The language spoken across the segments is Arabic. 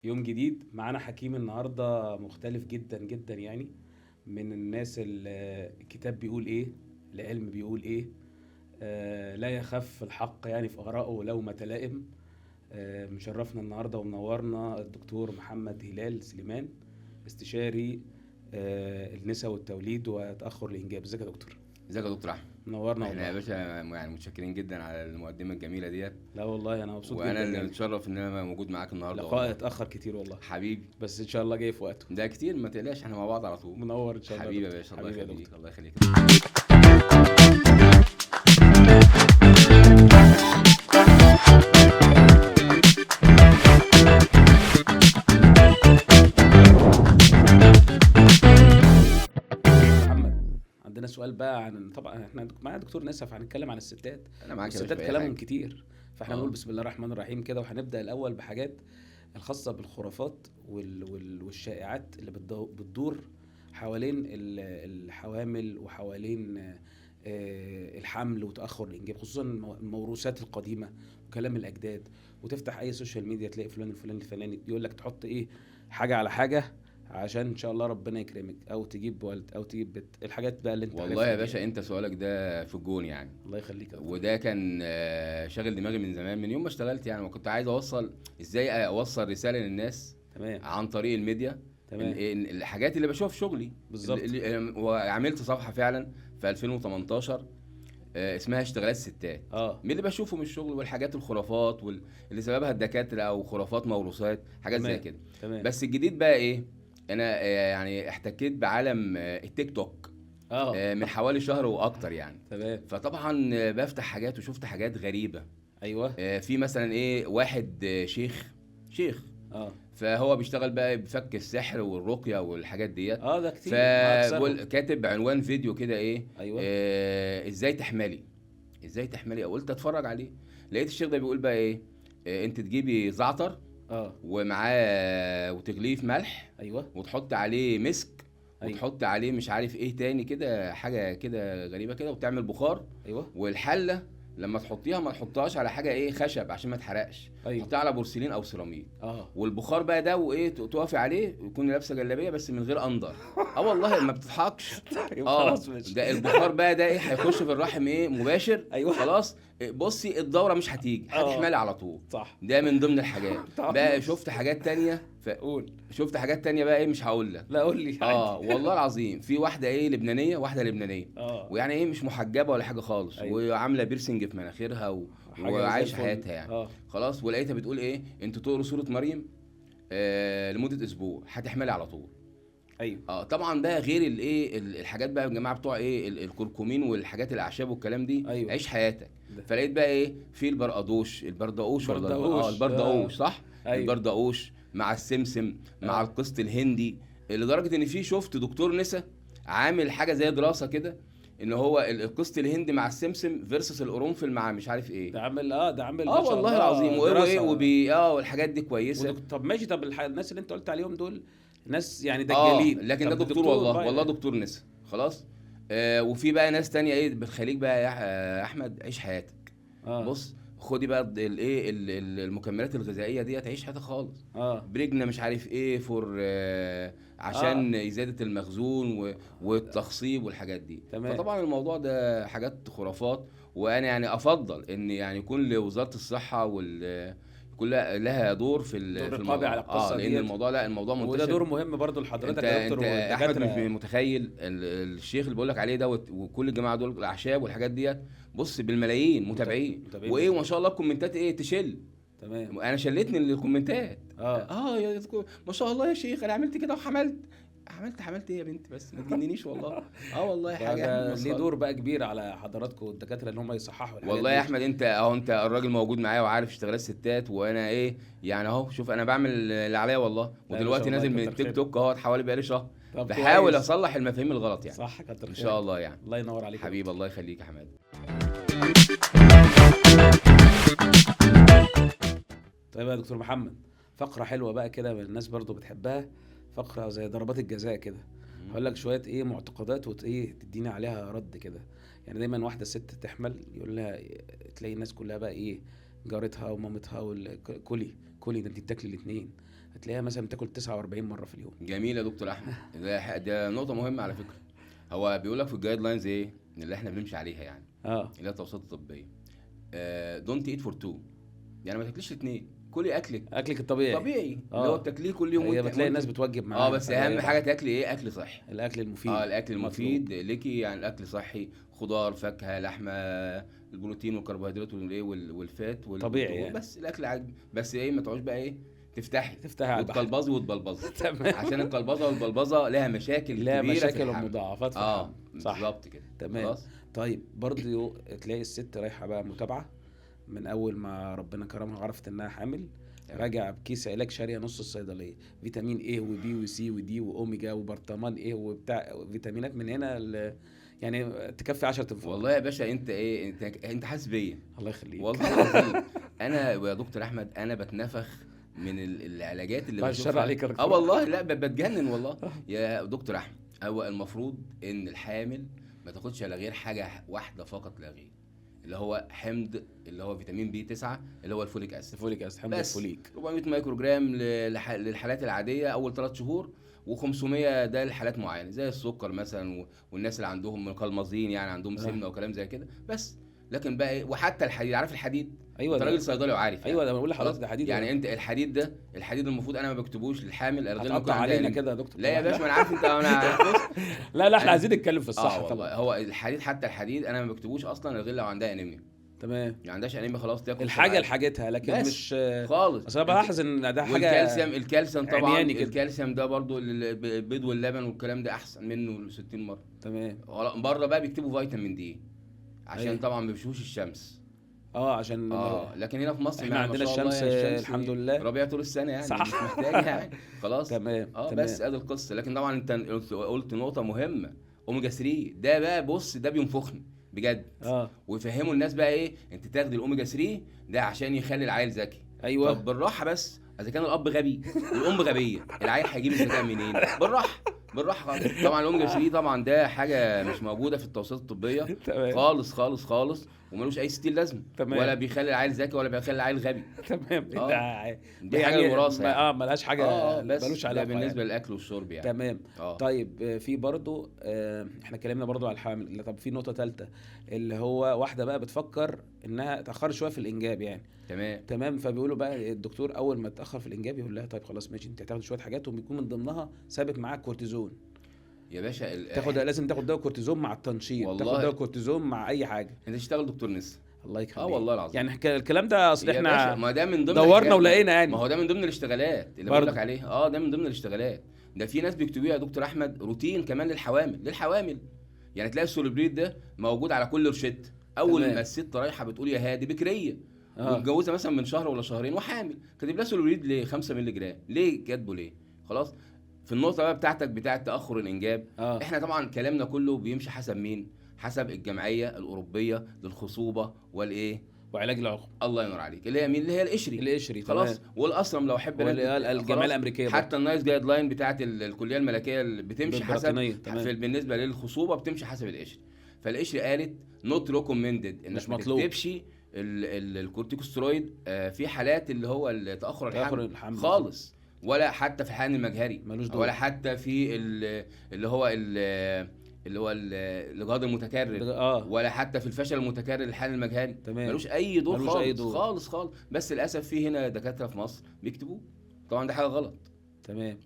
يوم جديد معانا حكيم النهارده مختلف جدا جدا يعني من الناس الكتاب بيقول ايه، العلم بيقول ايه. لا يخف الحق يعني في آرائه لو ما تلائم. مشرفنا النهارده ومنورنا الدكتور محمد هلال سليمان، استشاري النساء والتوليد وتأخر الإنجاب. ازيك يا دكتور؟ ازيك يا دكتور احمد؟ منورنا احنا يا والله. باشا يعني متشكرين جدا على المقدمه الجميله ديت. لا والله انا مبسوط وانا جدا اللي يعني. متشرف ان انا موجود معاك النهارده لقاء والله. اتأخر كتير والله، حبيبي، بس ان شاء الله جاي في وقته. ده كتير ما تقلقش، احنا مع بعض على طول. منور ان شاء الله يا حبيبي يا دكتور، باشا، الله حبيبي يا يخليك دكتور. الله يخليك. محمد، عندنا سؤال بقى عن، طبعا احنا معانا دكتور نسف، هنتكلم عن الستات انا معاك يا باشا والستات في اي كلامهم حاجه. كتير، فاحنا نقول اه بسم الله الرحمن الرحيم كده. وهنبدأ الأول بحاجات الخاصة بالخرافات والشائعات اللي بتدور حوالين الحوامل وحوالين الحمل وتأخر الإنجاب، خصوصا الموروثات القديمة وكلام الأجداد. وتفتح أي سوشيال ميديا تلاقي فلان الفلاني الفلاني يقول لك تحط إيه، حاجة على حاجة عشان ان شاء الله ربنا يكرمك، او تجيب ولد او تجيب بنت، الحاجات بقى اللي انت والله عارفها يا دي يعني. باشا، انت سؤالك ده في الجون يعني. الله يخليك يا دكتور. وده كان شاغل دماغي من زمان، من يوم ما اشتغلت يعني، وكنت عايز اوصل ازاي اوصل رساله للناس تمام. عن طريق الميديا. تمام. الحاجات اللي بشوفها في شغلي. بالظبط. وعملت صفحه فعلا في 2018 اسمها اشتغالات ستات. اه. من اللي بشوفه من الشغل والحاجات الخرافات اللي سببها الدكاتره او خرافات موروثات، حاجات زي تمام. كده. تمام. بس الجديد بقى ايه؟ انا يعني احتكيت بعالم التيك توك اه. من حوالي شهر واكتر يعني. تمام. فطبعا بفتح حاجات وشفت حاجات غريبه. ايوه. في مثلا ايه، واحد شيخ. اه. فهو بيشتغل بقى بفك السحر والرقيه والحاجات ديت. اه ده كتير مع اكثرهم. فكاتب عنوان فيديو كده ايه، ايوه. ازاي تحملي. قلت اتفرج عليه. لقيت الشيخ ده بيقول بقى ايه، انت تجيبي زعتر اه. ومعاه وتغليه في ملح، ايوه. وتحط عليه مسك، ايوه. وتحط عليه مش عارف ايه تاني كده، حاجه كده غريبه كده، وتعمل بخار. ايوه. والحله لما تحطيها ما تحطهاش على حاجه ايه خشب عشان ما تحرقش، ايوه. حطيها على بورسلين او سيراميك. اه. والبخار بقى ده وايه تقفي عليه، ويكون لابسه جلابيه بس من غير اندر. اه والله ما بتضحكش. طيب اه خلاص ماشي. ده البخار بقى ده ايه، هيخش في الرحم ايه مباشر. ايوه. خلاص بصي الدوره مش هتيجي، اه هتحملي على طول. صح. ده من ضمن الحاجات. طب بقى ماشي. شفت حاجات تانية قول. شفت حاجات تانية بقى ايه، مش هقول لك. لا قول لي عادي. والله العظيم في واحده ايه لبنانيه، واحده لبنانيه، اه. ويعني ايه مش محجبه ولا حاجه خالص، ايوه. وعامله بيرسنج في مناخيرها حاجه زي وعايشه الفل. حياتها يعني. اه. خلاص، ولقيتها بتقول ايه، انتوا تقروا سوره مريم لمده اسبوع هتحملي على طول. ايوه. طبعا بقى غير الايه الحاجات بقى يا جماعه بتوع ايه الكركمين والحاجات الاعشاب والكلام دي. ايوه. عيش حياتك. ده. فلقيت بقى ايه، في البردقوش ولا بردقوش. البردقوش صح. ايوه. البردقوش مع السمسم مع اه. القسط الهندي. لدرجه ان في شفت دكتور نسا عامل حاجه زي دراسه كده، ان هو القسط الهندي مع السمسم فيرسس القرنفل مع مش عارف ايه. ده عامل ما شاء والله الله العظيم، وايه دراسه. والحاجات دي كويسه. طب ماشي، طب الناس اللي انت قلت عليهم دول ناس يعني دجالين. لكن ده طب دكتور والله بقى والله يعني. دكتور نسا. خلاص. وفي بقى ناس تانية ايه بتخليك بقى يا احمد عيش حياتك. اه. بص خدي بقى الايه المكملات الغذائيه دي، تعيش حياتك خالص. اه. برجنا مش عارف ايه فور اه. عشان ازاله المخزون والتخصيب والحاجات دي. تمام. فطبعا الموضوع ده حاجات خرافات. وانا يعني افضل ان يعني يكون لوزاره الصحه يكون لها دور دور في رقابي على الموضوع. القصه لان ديت. الموضوع لا الموضوع وده منتشر. دور مهم برضو لحضرتك انت يا دكتور انت احمد مش والدكاتره. متخيل الشيخ اللي بقول لك عليه ده وكل الجماعه دول الاعشاب والحاجات ديت. بص بالملايين متابعين. متابعين وايه جدا. وما شاء الله الكومنتات ايه تشل. تمام. انا شلتني الكومنتات. اه. ما شاء الله يا شيخ انا عملت كده وحملت. عملت ايه يا بنت، بس ما تجننيش والله. والله حاجه احنا ده ليه دور بقى كبير على حضراتكم الدكاتره ان هم يصححوا الحاجات والله يا دي. احمد، انت الراجل موجود معايا وعارف اشتغالات ستات، وانا ايه يعني اهو شوف انا بعمل اللي عليا والله. لا ما شاء ودلوقتي الله نازل من كتر التيك خير. توك اهو حوالي بقالي شهر، طب بحاول كويس. اصلح المفاهيم الغلط يعني. صح كتر ان خير. شاء الله يعني. الله ينور عليك يا حبيبي الله يخليك يا حماد. طيب يا دكتور محمد، فقرة حلوة بقى كده الناس برضو بتحبها، فقرة زي ضربات الجزاء كده. هقول لك شوية ايه معتقدات ايه تديني عليها رد كده. يعني دايما واحدة ست تحمل يقول لها، تلاقي الناس كلها بقى ايه، جارتها ومامتها كلي ده انت بتاكلي الاتنين، هتلاقيها مثلا بتاكل 49 مره في اليوم. جميل يا دكتور احمد. ده نقطه مهمه على فكره. هو بيقول لك في الجايد لاينز ايه اللي احنا بنمشي عليها يعني، اللي هي التوصيات الطبيه، دونت ايت فور تو، يعني ما تاكليش اتنين، كلي اكلك الطبيعي طبيعي اللي هو بتاكليه كل يوم. هي بتلاقي الناس بتوجب معاها بس اهم حاجه تاكلي ايه؟ اكل صحي. الاكل المفيد. الاكل المفيد ليكي، يعني الاكل صحي، خضار، فاكهه، لحمه، البروتين والكربوهيدرات والايه والفات طبيعي يعني. بس الاكل عادي، بس ايه ما تقعدش بقى ايه تفتحي على البحر وتبلبظي تمام. عشان القلبظه والبلبظه لها مشاكل لها كبيره مشاكل في الحمل. ومضاعفات في الحمل. صح بالظبط كده. تمام. خلاص. طيب برضه تلاقي الست رايحه بقى متابعه من اول ما ربنا كرمها وعرفت انها حامل، راجع بكيس علاج شاريه نص الصيدليه، فيتامين ايه وبي وسي ودي واوميجا وبرطمان ايه وبتاع فيتامينات من هنا يعني تكفي 10 تنفار. والله يا باشا انت ايه، انت حاسس بيا. الله يخليك والله العظيم. انا يا دكتور احمد انا بتنفخ من العلاجات اللي بعد الشر بشوفها. عليك يا دكتور. والله لا بتجنن والله يا دكتور احمد. هو المفروض ان الحامل ما تاخدش على غير حاجه واحده فقط لا غير، اللي هو حمض، اللي هو فيتامين بي 9 اللي هو الفوليك اسيد. الفوليك اسيد، حمض الفوليك 400 مايكرو جرام للحالات العاديه اول 3 شهور، و500 ده لحالات معينه زي السكر مثلا والناس اللي عندهم مقلمزين، يعني عندهم سمنه وكلام زي كده بس. لكن بقى ايه، وحتى الحديد، عارف الحديد؟ ايوه انت ده راجل صيدلي وعارف ايوه يعني. ده بقول لحضرتك ده حديد يعني انت الحديد ده، الحديد المفروض انا ما بكتبوش للحامل الغير هتقطع علينا كده يا دكتور. لا يا باشا ما انا عارف انت انا بص. لا احنا عايزين نتكلم في الصح طبعا. هو الحديد، حتى الحديد انا ما بكتبوش اصلا غير لو عندها انيميا. تمام. ما عندهاش انيميا خلاص تاكل الحاجه لحاجتها، لكن مش خالص. اصل انا بلاحظ ان ده حاجه الكالسيوم طبعا. كده. الكالسيوم ده برضو البيض واللبن والكلام ده احسن منه 60 مره. تمام. بره بقى بيكتبوا فيتامين دي عشان أيوة. طبعا ما بيشوفوش الشمس. عشان لكن هنا في مصر احنا عندنا الشمس الحمد لله ربيع طول السنه يعني. صح. مش محتاج يعني. خلاص. تمام. بس ادي القصه. لكن طبعا انت قلت نقطه مهمه، اوميجا 3 ده بقى بص ده بينفخني بجد. ويفهموا الناس بقى ايه، انت تاخد الاوميجا 3 ده عشان يخلي العيل ذكي. ايوه. طب بالراحه بس، اذا كان الاب غبي والام غبيه العيل هيجيب الذكاء منين؟ بالراحه خالص. طبعا الاوميجا 3 طبعا ده حاجه مش موجوده في التوصيات الطبيه خالص خالص خالص، وملوش اي ستيل لازمه. ولا بيخلي العيل ذكي ولا بيخلي العيل غبي. تمام. دي حاجه الوراثه يعني. ملهاش حاجه ملوش علاقه بالنسبه للاكل والشرب يعني. تمام. طيب في برضو احنا اتكلمنا برضو على الحامل. طب في نقطه ثالثه اللي هو واحده بقى بتفكر انها تاخر شويه في الانجاب يعني. تمام. فبيقولوا بقى الدكتور اول ما تاخر في الانجاب يقول لها طيب خلاص ماشي، انت هتاخد شويه حاجات وبيكون من ضمنها ثابت معاك كورتيزون يا باشا. لازم تاخد دواء كورتيزون مع التنشيط، تاخد دواء كورتيزون مع اي حاجه. انت تشتغل دكتور نسا. الله يخليك. والله العظيم. يعني الكلام ده اصل احنا ما ده من ضمن دورنا ولقينا يعني. ما هو ده من ضمن الاشتغالات اللي بقول لك عليه. ده من ضمن الاشتغالات. ده في ناس بيكتبوها يا دكتور احمد روتين كمان للحوامل. يعني تلاقي السولبريد ده موجود على كل روشته. اول ما الست رايحه بتقول يا هادي بكريه ومتجوزه مثلا من شهر ولا شهرين وحامل، كاتب لها سولبريد ليه 5 مللي جرام، ليه كاتبه ليه؟ خلاص. في النقطه بقى بتاعتك بتاعه تاخر الانجاب، احنا طبعا كلامنا كله بيمشي حسب مين؟ حسب الجمعيه الاوروبيه للخصوبه وعلاج العقم. الله ينور عليك. اللي هي مين؟ اللي هي القشري. خلاص. والاسرم لو احب الجمعيه الامريكيه حتى النايس جايد لاين بتاعه الكليه الملكيه اللي بتمشي حسب بالنسبه للخصوبه بتمشي حسب القشري. فالقشري قالت نوت ريكومندد انك ما تكتبش الكورتيكوسترويد في حالات اللي هو تاخر الحمل خالص، ولا حتى في الحقن المجهري، ولا حتى في اللي هو الاجهاض المتكرر، ولا حتى في الفشل المتكرر للحقن المجهري. ملوش اي دور خالص. بس للاسف في هنا دكاتره في مصر بيكتبوه. طبعا ده حاجه غلط. تمام.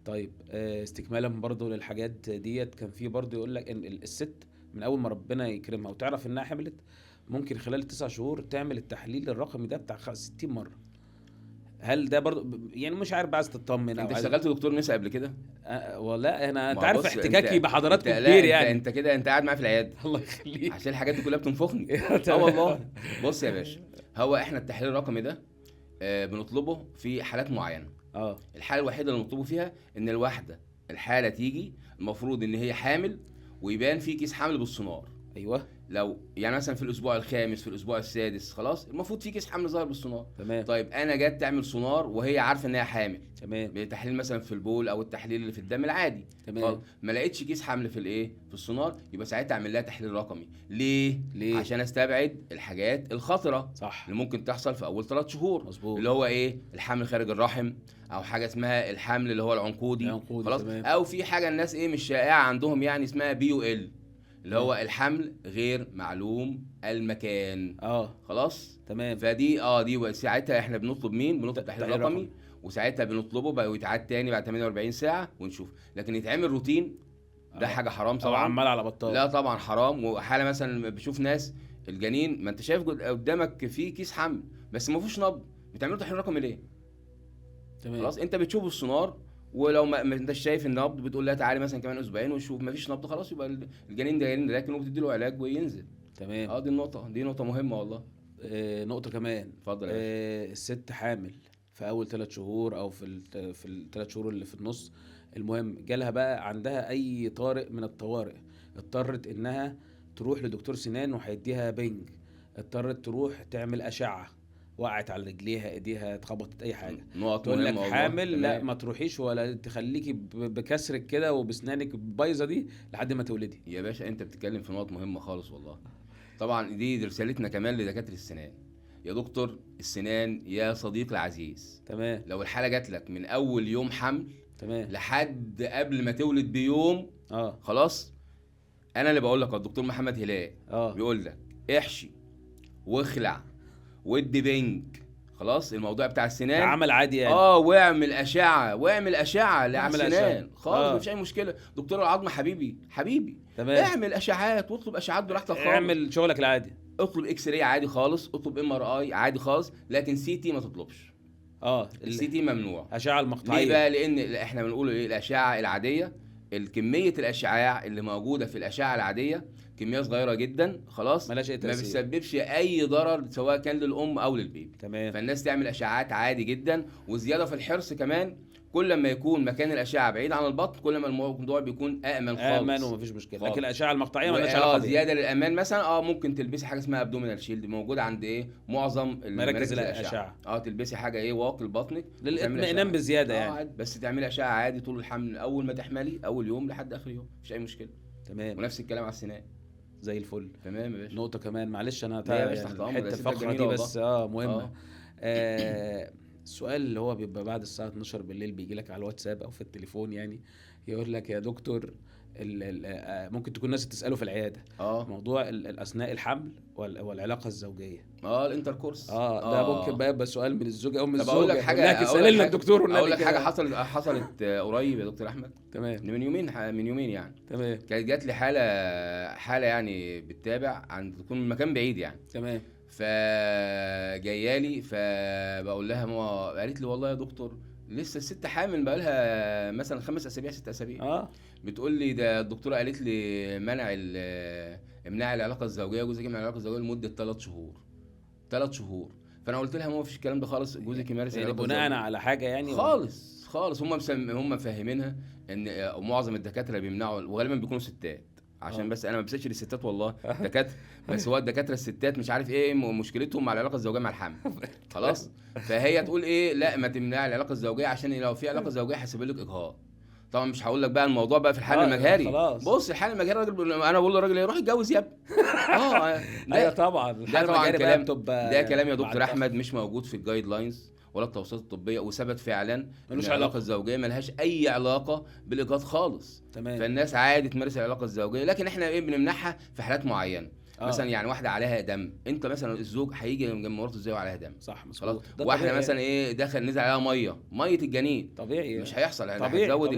طيب استكمالا برضو للحاجات ديت، كان في برضو يقول لك ان الست من اول ما ربنا يكرمها وتعرف انها حملت ممكن خلال 9 شهور تعمل التحليل الرقمي ده بتاع 60 مره. هل ده برضو يعني مش عارف بقى تطمن؟ انت اشتغلت دكتور نساء قبل كده؟ والله انت عارف احتكاكي بحضراتكم كتير يعني. انت كده انت قاعد معايا في العياده. الله يخليك. عشان الحاجات دي كلها بتنفخني. والله. بص يا باشا، هو احنا التحليل الرقمي ده بنطلبه في حالات معينه. الحاله الوحيده اللي بنطلبه فيها ان الحاله تيجي المفروض ان هي حامل ويبان في كيس حمل بالسونار. ايوه لو يعني مثلا في الاسبوع الخامس، في الاسبوع السادس، خلاص المفروض في كيس حمل ظاهر بالسونار. تمام طيب انا جت تعمل سونار وهي عارفه ان هي حامل، تمام بتحليل مثلا في البول او التحليل اللي في الدم العادي، تمام. ما لقيتش كيس حمل في الايه، في السونار، يبقى ساعتها اعمل لها تحليل رقمي. ليه؟ ليه؟ عشان استبعد الحاجات الخطره صح اللي ممكن تحصل في اول 3 شهور، مظبوط. اللي هو ايه، الحمل خارج الرحم، او حاجه اسمها الحمل اللي هو العنقودي، العنقودي، خلاص، تمام. او في حاجه الناس ايه مش شائعه عندهم يعني اسمها BUL، اللي هو الحمل غير معلوم المكان. خلاص تمام. فدي دي ساعتها احنا بنطلب مين؟ بنطلب تحليل رقمي، وساعتها بنطلبه بقى ويتعاد تاني بعد 48 ساعه ونشوف. لكن يتعمل روتين ده حاجه حرام طبعا، طبعا، عمال على بطال. لا طبعا حرام. وحاله مثلا بشوف ناس الجنين، ما انت شايف قدامك فيه كيس حمل بس ما فيهوش نبض، بتعملوا تحليل رقمي ليه؟ تمام. خلاص انت بتشوف السونار، ولو ما انت شايف النبض بتقول لها تعالي مثلا كمان اسبوعين وشوف ما فيش نبض، خلاص يبقى الجنين ده جنين راكن وبتدي له علاج وينزل. تمام. دي نقطه مهمه والله. نقطة كمان. اتفضل. الست حامل في اول 3 شهور او في الثلاث شهور اللي في النص، المهم جالها بقى عندها اي طارئ من الطوارئ، اضطرت انها تروح لدكتور سنان وهيديها بنج، اضطرت تروح تعمل اشعة، وقعت على رجليها، ايديها اتخبطت، اي حاجة، نقط تقول لك مهمه حامل، والله. لا ما تروحيش ولا تخليكي بكسرك كده وبسنانك بايظه دي لحد ما تولدي. يا باشا انت بتتكلم في نقط مهمه خالص والله. طبعا دي رسالتنا كمان لدكاتره السنان. يا دكتور السنان يا صديقي العزيز، تمام لو الحاله جات لك من اول يوم حمل تمام لحد قبل ما تولد بيوم، خلاص انا اللي بقول لك، الدكتور محمد هلال بيقول لك احشي واخلع وادي بنج، خلاص الموضوع بتاع السنان عمل عادي يعني. واعمل اشعه للسنان خالص، مفيش اي مشكله. دكتور العظم حبيبي تمام. اعمل اشعات واطلب اشعات براحتك خالص، اعمل شغلك العادي، اطلب اكس راي عادي خالص، اطلب MRI عادي خالص، لكن CT ما تطلبش. الCT ممنوع. اشعه المقطعيه. ليه بقى؟ لان احنا بنقول ايه، الاشعه العاديه، الكميه الاشعاع اللي موجوده في الاشعه العاديه كميه صغيره جدا، خلاص، ملاش اي تأثير، ما بتسببش اي ضرر سواء كان للام او للبيبي. تمام. فالناس تعمل اشعاعات عادي جدا، وزياده في الحرص كمان، كل ما يكون مكان الاشعه بعيد عن البطن كل ما الموضوع بيكون امن خالص، امن ومفيش مشكله خالص. لكن الاشعه المقطعيه مالهاش علاقه بيها. زياده للامان مثلا ممكن تلبسي حاجه اسمها ابدومينال شيلد، موجوده عند معظم مراكز الاشعه. تلبسي حاجه واقي لبطنك للاطمئنان بزياده يعني. بس تعملي اشعه عادي طول الحمل، اول ما تحملي اول يوم لحد اخر يوم، مفيش اي مشكله. تمام. ونفس الكلام على السنان زي الفل. تمام يا باشا. نقطه كمان، معلش انا يعني الفقره دي بس مهمه. السؤال اللي هو بيبقى بعد الساعه 12 بالليل بيجي لك على الواتساب او في التليفون، يعني يقول لك يا دكتور ممكن تكون ناس تساله في العياده موضوع اثناء الحمل والعلاقه الزوجيه، الانتركورس. ده ممكن بقى يبقى سؤال من الزوجه او من الزوجه. اقول لك حاجه، تسال لنا الدكتور اقول لك حاجه حصلت قريب يا دكتور احمد. تمام. من يومين يعني. تمام. كانت جات لي حاله يعني بتتابع عند تكون من مكان بعيد يعني. تمام. فجايالي فبقول لها قالت لي والله يا دكتور لسه الست حامل بقى لها مثلا 5 اسابيع 6 اسابيع. بتقول لي ده الدكتوره قالت لي امنع العلاقه الزوجيه، جوزك يمنع العلاقه الزوجيه لمده 3 شهور. فانا قلت لها ما فيش الكلام ده خالص، جوزك يمارس يعني بناء على حاجه يعني خالص هم مفهمينها ان معظم الدكاتره بيمنعوا، وغالبا بيكونوا ستات، عشان بس انا ما بسالش للستات والله دكاتره، بس هو الدكاتره الستات مش عارف ايه مشكلتهم مع العلاقه الزوجيه مع الحمل، خلاص. فهي تقول ايه، لا ما تمنع العلاقه الزوجيه عشان لو في علاقه زوجيه هيسبب لك اجهاض. طبعا مش هقول لك بقى الموضوع بقى في الحال المجهري. بص الحال المجهري انا بقول للراجل روح اتجوز يا ابني. ايوه طبعا ده كلام يا دكتور احمد مش موجود في الجايد لاينز ولا التوصيات الطبيه، وثبت فعلا ان العلاقه الزوجيه ملهاش اي علاقه بالاجهاض خالص. تمام. فالناس عادي تمارس العلاقه الزوجيه، لكن احنا بنمنعها في حالات معينه. مثلا يعني واحده عليها دم، انت مثلا الزوج هيجي جنب مراته ازاي وعليها دم؟ صح مظبوط. واحده مثلا نزل عليها ميه الجنين، طبيعي مش هيحصل، هتزود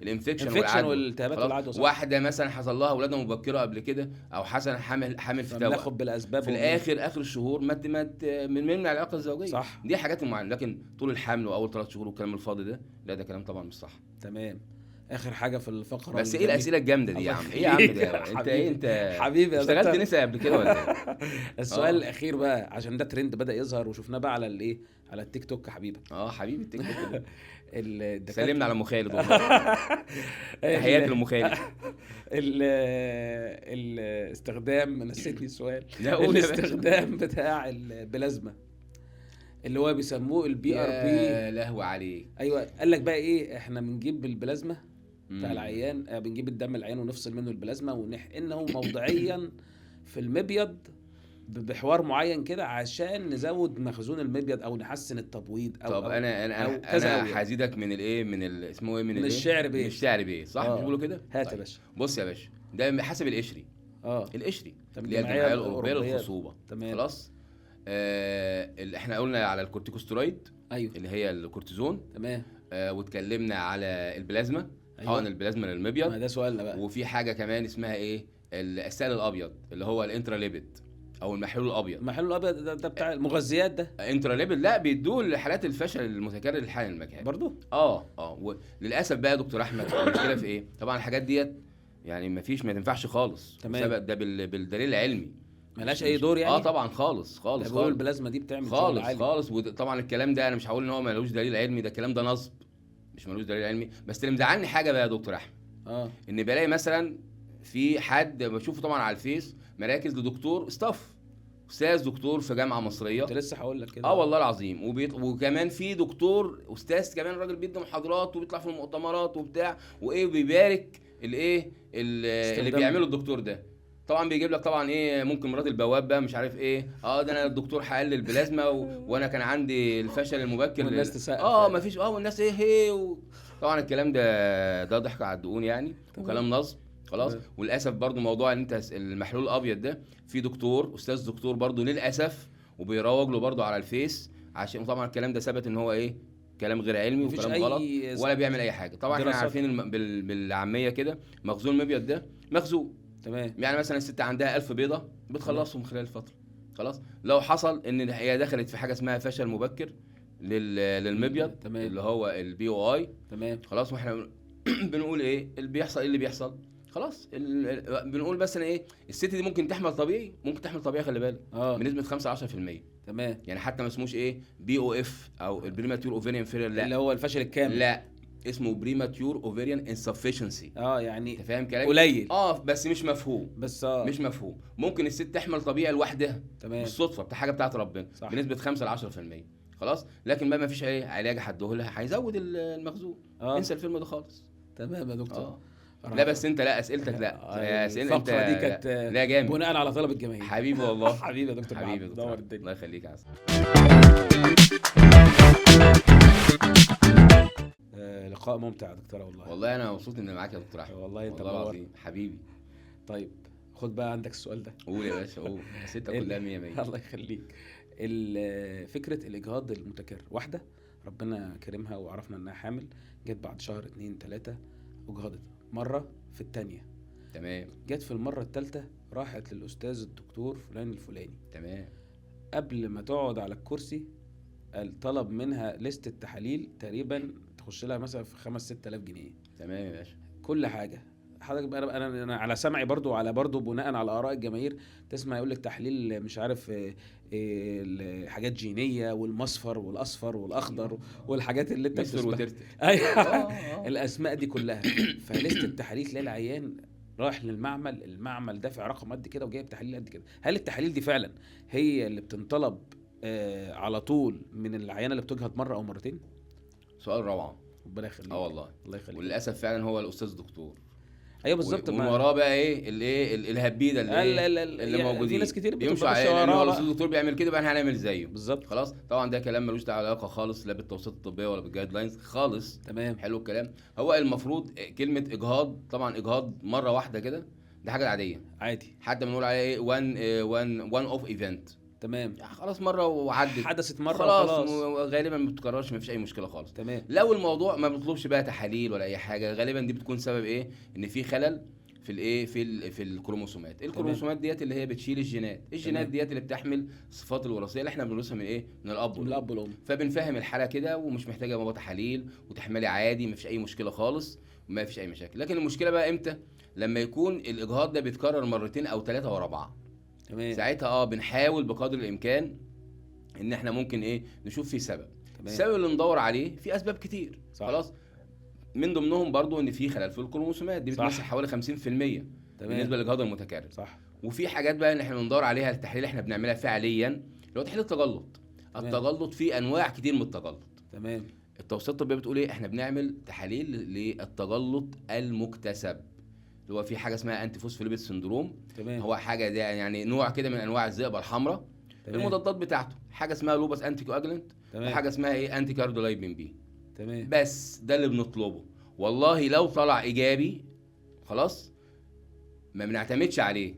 الانفكشن والالتهابات. واحده مثلا حصل لها ولاده مبكره قبل كده، او حصل حامل في توأم، ناخد بالاسباب في اخر الشهور من العلاقه الزوجيه. صح. دي حاجات معينه، لكن طول الحمل واول 3 شهور والكلام الفاضي ده لا، ده كلام طبعا مش صح. تمام. اخر حاجه في الفقره بس ايه الاسئله الجامده دي يا عم؟ ايه يا عم ده؟ انت ايه انت حبيبي يا اشتغلت دكتور. نسا قبل كده ولا ايه؟ السؤال آه. الاخير بقى، عشان ده ترند بدا يظهر وشفناه بقى على الايه، على التيك توك يا حبيبي. حبيبي التيك توك ده. الدكاتره سلمنا على ام خالد والله. تحياتي لام خالد. الاستخدام، نسيتني السؤال. لا قول يا باشا. الاستخدام بتاع البلازما اللي هو بيسموه البي ار بي. يا لهوي عليك. ايوه، قال لك بقى ايه، احنا بنجيب البلازما بتاع مم. العيان، بنجيب الدم العيان ونفصل منه البلازما ونحقنه موضعيا في المبيض بحوار معين كده عشان نزود مخزون المبيض او نحسن التبويض او طب أو انا أو كذا انا أو يعني. هزيدك من الايه، اسمه ايه، من الايه، الشعر من بيه. الشعر بيه، صح؟ مش بيقولوا كده؟ هات يا طيب. باشا. بص يا باشا، ده حسب القشري. القشري طب اللي هي الجمعيه الاوروبيه للخصوبه. تمام. خلاص. اللي احنا قلنا على الكورتيكوستيرويد، ايوه اللي هي الكورتيزون. تمام. واتكلمنا على البلازما، أيوة. حقن البلازما ما للمبيض. ده سؤالنا بقى. وفي حاجه كمان اسمها ايه، السائل الابيض اللي هو الانتراليبيد او المحلول الابيض. المحلول الابيض ده بتاع المغذيات ده انتراليبيد لا، بيدوه لحالات الفشل المتكرر الحالي المجهري برضو. وللاسف بقى يا دكتور احمد المشكله في ايه؟ طبعا الحاجات ديت يعني ما تنفعش خالص. تمام. بسبب ده بالدليل العلمي ملهاش اي دور يعني. طبعا خالص بقول خالص البلازما دي بتعمل شغل خالص عالي. خالص. وطبعا الكلام ده انا مش هقول ان هو ملوش دليل علمي، ده الكلام ده نصب، مش ملوش دليل علمي. بس اللي مزعلني حاجه بقى يا دكتور احمد، ان بلاقي مثلا في حد بشوفه طبعا على الفيس مراكز لدكتور ستاف، استاذ دكتور في جامعه مصريه. كنت لسه هقول لك كده. والله العظيم. وكمان في دكتور استاذ كمان، راجل بيدي محاضرات وبيطلع في المؤتمرات وبتاع وايه، وبيبارك الايه اللي بيعمله الدكتور ده. طبعا بيجيب لك طبعا ايه، ممكن مرات البواب بقى مش عارف ايه، ده انا الدكتور حقل البلازما وانا كان عندي الفشل المبكر والناس تسقف. مفيش والناس ايه طبعا الكلام ده ضحك على الدقون يعني، وكلام نصب. خلاص. وللاسف برضو موضوع ان انت المحلول الابيض ده، في دكتور استاذ دكتور برضو للاسف وبيروج له برضو على الفيس، عشان طبعا الكلام ده ثبت ان هو ايه، كلام غير علمي وكلام غلط ولا بيعمل اي حاجه. طبعا احنا عارفين بالعاميه كده مخزون المبيض ده مخزون. تمام. يعني مثلا الست عندها 1000 بيضه بتخلصهم خلال فتره. خلاص. لو حصل ان هي دخلت في حاجه اسمها فشل مبكر للمبيض، تمام. اللي هو البي او اي. تمام. خلاص. واحنا بنقول ايه اللي بيحصل، اللي بيحصل خلاص. بنقول بس انا ايه، الست دي ممكن تحمل طبيعي، خلي بالك، بنسبه 5-10%. تمام. يعني حتى ما اسموش ايه بي او اف او البريماتيور اوفيريان فيلر، لا اللي هو الفشل الكامل، لا اسمه بريماتيور اوفيريان انسفشنسي. يعني انت فاهم كلامي؟ قليل. بس مش مفهوم. مش مفهوم. ممكن الست تحمل طبيعي لوحدها، تمام، بالصدفه، بتاع حاجه بتاعت ربنا، صح، بنسبه 5-10%. خلاص. لكن بقى ما فيش ايه علاج هديه لها هيزود المخزون. انسى الفيلم ده خالص. تمام يا دكتور. لا بس انت، لا اسئلتك، لا اسئله انت دي كانت لا جامد بناء على طلب الجماهير. حبيبي والله. حبيبي يا دكتور، حبيبي يا دكتور، الدنيا. الله يخليك يا عسل. لقاء ممتع يا دكتور والله انا مبسوط اني معاك يا دكتور احمد. والله انت العظيم حبيبي. طيب خد بقى عندك السؤال ده. قول يا باشا قول. ستة كلها 100. الله يخليك. فكره الاجهاض المتكرر، واحده ربنا كرمها وعرفنا انها حامل، جت بعد شهر 2-3 اجهضت مره، في الثانيه تمام، جت في المره الثالثه راحت للاستاذ الدكتور فلان الفلاني، تمام، قبل ما تقعد على الكرسي طلب منها لستة تحاليل تقريبا تخش لها مثلا في 5-6 آلاف جنيه. تمام يا باشا. كل حاجه حضرتك. انا على سمعي برضو بناء على اراء الجماهير، تسمع يقول لك تحليل مش عارف حاجات جينيه والمصفر والاصفر والاخضر والحاجات اللي انت بتسمعها. ايوه الاسماء دي كلها. فلسه التحاليل تلاقي العيان راح للمعمل، المعمل دافع رقم قد كده وجايب تحاليل قد كده. هل التحاليل دي فعلا هي اللي بتنطلب على طول من العيانه اللي بتجهض مره او مرتين؟ سؤال روعه. ربنا يخليك. والله الله يخليك. وللاسف فعلا هو الاستاذ دكتور. ايوه بالظبط. وراه بقى ايه الهبيده اللي موجودين. في ناس كتير بيمشوا على ان هو الاستاذ الدكتور بيعمل كده بقى هنعمل زيه بالظبط. خلاص. طبعا ده كلام ملوش علاقه خالص لا بالتوصيات الطبيه ولا بالجايد لاينز خالص. تمام. حلو الكلام. هو المفروض كلمه اجهاض، طبعا اجهاض مره واحده كده ده حاجه عاديه عادي، حتى بنقول عليها ايه وان اوف ايفنت. تمام. خلاص مره وعدت، حدثت مره خلاص غالبا ما بتتكررش، ما فيش اي مشكله خالص. تمام. لو الموضوع ما بيطلبش بقى تحاليل ولا اي حاجه، غالبا دي بتكون سبب ايه، ان في خلل في الايه في الكروموسومات. الكروموسومات ديت اللي هي بتشيل الجينات ديت اللي بتحمل الصفات الوراثيه اللي احنا بنورثها من ايه، من الاب والام. فبنفهم الحاله كده، ومش محتاجه بابا تحاليل، وتحملي عادي، مفيش اي مشكله خالص، ما فيش اي مشاكل. لكن المشكله بقى امتى؟ لما يكون الاجهاض ده بيتكرر مرتين او 3 ورا بعض. تمام. ساعتها بنحاول بقدر الامكان ان احنا ممكن ايه، نشوف فيه سبب. السبب اللي ندور عليه في اسباب كتير. صح. خلاص، من ضمنهم برضو ان في خلل في الكروموسومات دي بتمثل حوالي 50% بالنسبه للاجهاض المتكرر. صح. وفي حاجات بقى ان احنا بندور عليها، التحليل احنا بنعملها فعليا، اللي هو تحليل التجلط. التجلط فيه انواع كتير من التجلط. تمام. التوصيات الطبيه بتقول ايه؟ احنا بنعمل تحاليل للتجلط المكتسب، اللي هو في حاجه اسمها انتي فوسفوليبيد سندروم. تمام. هو حاجه ده يعني نوع كده من انواع الذئبه الحمراء. المضادات بتاعته حاجه اسمها لوباس انتي كواجلنت، وحاجه اسمها ايه، انتي كاردولايبين بي. تمام. بس ده اللي بنطلبه. والله لو طلع ايجابي خلاص ما بنعتمدش عليه.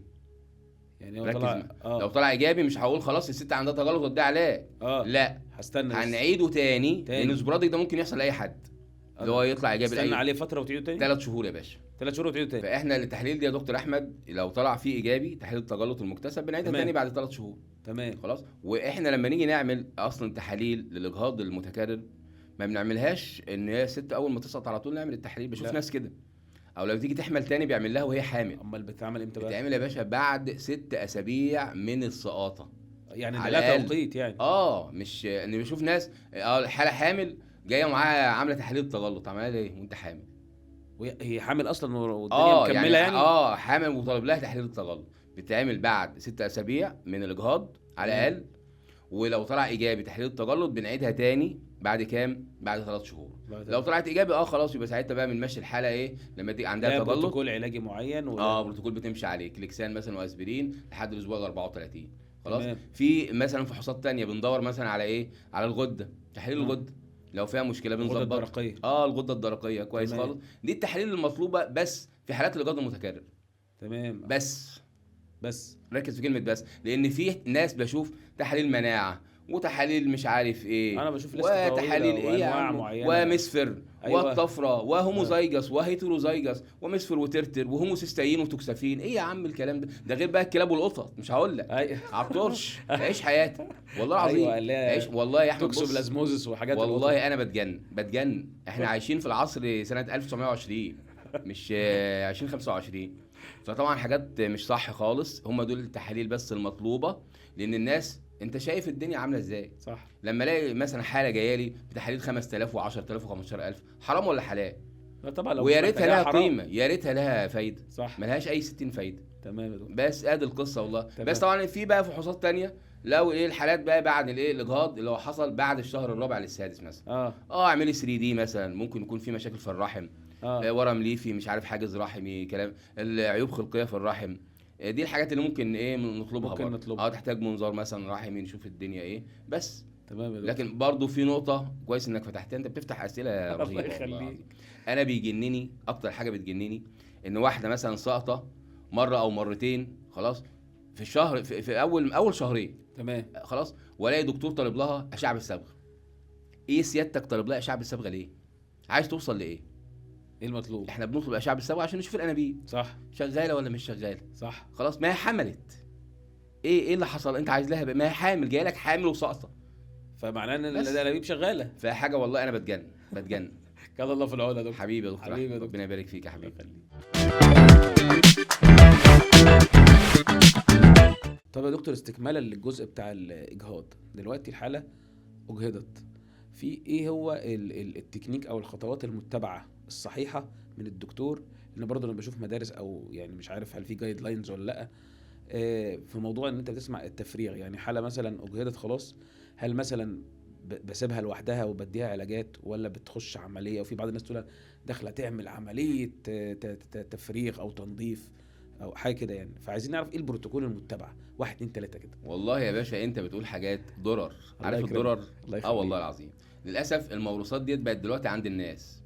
يعني هو طلع لو طلع ايجابي مش هقول خلاص الست عندها تجلط واديها علاج. لا، هستنى هنعيده تاني لان سبوراديك ده ممكن يحصل لاي حد. اللي هو يطلع ايجابي استنى عليه فتره وتعيده تاني 3 شهور يا باشا. 3 شهور وتعيده تاني. فاحنا التحليل دي يا دكتور احمد لو طلع فيه ايجابي، تحليل التجلط المكتسب، بنعيدها تاني بعد 3 شهور. تمام. خلاص. واحنا لما نيجي نعمل اصلا تحاليل للاجهاض المتكرر ما بنعملهاش ان هي ست اول ما تسقط على طول نعمل التحليل. بشوف ناس كده، او لو تيجي تحمل تاني بيعمل لها وهي حامل. امال بتتعمل امتى بقى؟ بتعمل يا باشا بعد 6 اسابيع من السقاطه. يعني لا توقيت يعني. مش ان بشوف ناس الحاله حامل جايه معاها عامله تحليل تجلط، عملها ليه وانت حامل؟ هي حامل اصلا والدنيا مكمله يعني حامل وطالب لها تحليل التجلط. بتتعمل بعد 6 اسابيع من الاجهاض على الاقل. ولو طلع ايجابي تحليل التجلط بنعيدها تاني بعد كام؟ بعد 3 شهور. لو طلعت ايجابي خلاص يبقى ساعتها بقى بنمشي الحاله ايه لما تيجي عندها تجلط. بروتوكول علاجي معين بروتوكول بتمشي عليه كليكسان مثلا واسبرين لحد الاسبوع ال 34. خلاص. في مثلا فحوصات تانية بندور مثلا على ايه، على الغده، تحليل الغده لو فيها مشكله بنظبط. الغده الدرقيه. الغده الدرقيه كويس خالص. دي التحاليل المطلوبه بس في حالات الاجهاض المتكرر. تمام. بس ركز في كلمه بس، لان في ناس بشوف تحاليل مناعه وتحاليل مش عارف ايه، انا بشوف وتحاليل ايه ومسفر والطفره وهوموزايجس وهيتروزايجس ومسفر وترتر وهوموسيستين وتوكسافين. ايه يا عم الكلام ده غير بقى الكلاب والقطط مش هقول لك. عطرش عيش حياتك والله العظيم. عيش والله يا احمد. توكسوبلازموزس وحاجات والله انا بتجن. احنا عايشين في العصر سنه 1920 مش 2025. فطبعا حاجات مش صح خالص. هم دول التحاليل بس المطلوبه، لان الناس انت شايف الدنيا عامله ازاي. صح. لما الاقي مثلا حاله جايه لي بتحاليل 5000 و10000 و15000، حرام ولا حلال؟ لا طبعا. لو ويا ريتها لها قيمه، يا ريتها لها فايده. صح. ملهاش اي 60 فايده. تمام يا دكتور. بس ادي القصه والله. بس طبعا في بقى فحوصات تانية لو الحالات بقى بعد الاجهاض اللي هو حصل بعد الشهر الرابع للسادس مثلا. اعملي 3 دي مثلا، ممكن يكون في مشاكل في الرحم، ورم ليفي، مش عارف حاجز رحمي، كلام العيوب خلقيه في الرحم. دي الحاجات اللي ممكن نطلبها تحتاج منظار مثلا رحمي نشوف الدنيا ايه بس. تمام. لكن برضو في نقطه كويس انك فتحتها، انت بتفتح اسئله رهيبه. الله يخليك. انا بيجنني اكتر حاجه بتجنني ان واحده مثلا ساقطه مره او مرتين خلاص في الشهر، في اول شهرين. تمام. خلاص. والاقي دكتور طالب لها اشعه بالصبغه. ايه سيادتك طالب لها اشعه بالصبغه ليه؟ عايز توصل لايه؟ ايه المطلوب؟ احنا بنطلب اشعه بالصبغه عشان نشوف الانابيب. صح. شغاله ولا مش شغاله. صح. خلاص. ما هي حملت. ايه اللي حصل؟ انت عايز لها ما هي حامل، جايه لك حامل وساقطه، فمعناه ان الانابيب شغاله. فحاجه والله انا بتجن. كان الله في العون يا دكتور. حبيبي يا دكتور. ربنا يبارك فيك يا حبيبي. طب يا دكتور، استكمالا للجزء بتاع الاجهاض، دلوقتي الحاله اجهضت، في ايه هو التكنيك او الخطوات المتبعه الصحيحه من الدكتور؟ لان برضه انا بشوف مدارس او يعني مش عارف هل في جايد لاينز ولا لا في موضوع ان انت بتسمع التفريغ. يعني حاله مثلا اجهضت خلاص، هل مثلا بسيبها لوحدها وبديها علاجات، ولا بتخش عمليه؟ وفي بعض الناس تقول داخله تعمل عمليه تفريغ او تنظيف او حاجه كده يعني. فعايزين نعرف ايه البروتوكول المتبع، 1 2 3 كده. والله يا باشا انت بتقول حاجات ضرر. عارف الضرر؟ والله العظيم للاسف الموروثات ديت بقت دلوقتي عند الناس.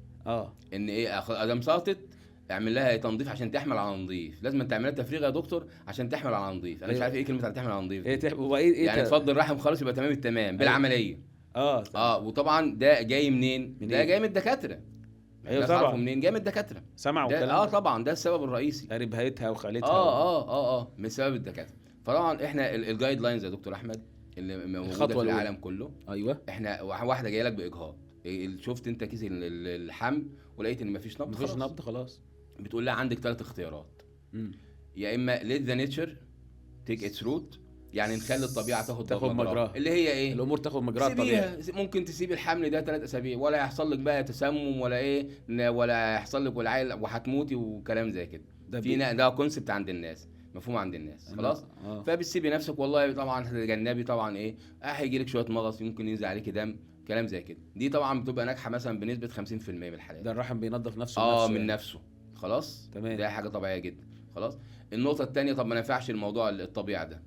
ان ايه ادم ساقطت اعمل لها تنظيف عشان تحمل على نظيف، لازم تعمل لها تفريغ يا دكتور عشان تحمل على نظيف. انا مش عارف ايه كلمه تحمل على نظيف ايه يعني تفضل الرحم خالص يبقى تمام التمام بالعمليه. وطبعا ده جاي منين؟ ده جاي من الدكاتره. ايوه الناس عارفه طبعا منين؟ جاي من الدكاتره. سمع ده والكلام ده طبعا ده السبب الرئيسي. ربهتها وخالتها من سبب الدكاتره. فطبعا احنا الجايد لاينز يا دكتور احمد اللي موجوده في الخطوة الأولى. العالم كله، ايوه احنا واحده جايه لك باجهاض، شفت انت كيس الحمل ولقيت ان مفيش نبض، مفيش خلاص نبض خلاص. بتقول لها عندك 3 اختيارات، مم. يا اما let the nature take its route، يعني نخلي الطبيعه تاخد مجراها، اللي هي ايه، الامور تاخد مجراها الطبيعي. سيبيها. ممكن تسيب الحمل ده 3 اسابيع ولا يحصل لك بقى تسمم ولا ايه، ولا يحصل لك والعيل وهتموتي وكلام زي كده. ده كونسبت عند الناس، مفهوم عند الناس خلاص. فبتسيبي نفسك والله طبعا هتتجنبي طبعا ايه، هيجي لك شويه مغص، ممكن ينزل عليكي دم، كلام زي كده. دي طبعا بتبقى ناجحه مثلا بنسبه 50% من الحالات. ده الرحم بينظف نفسه من يعني. نفسه خلاص. تمام. ده حاجه طبيعيه جدا خلاص. النقطه الثانيه، طب ما ينفعش الموضوع الطبيعي ده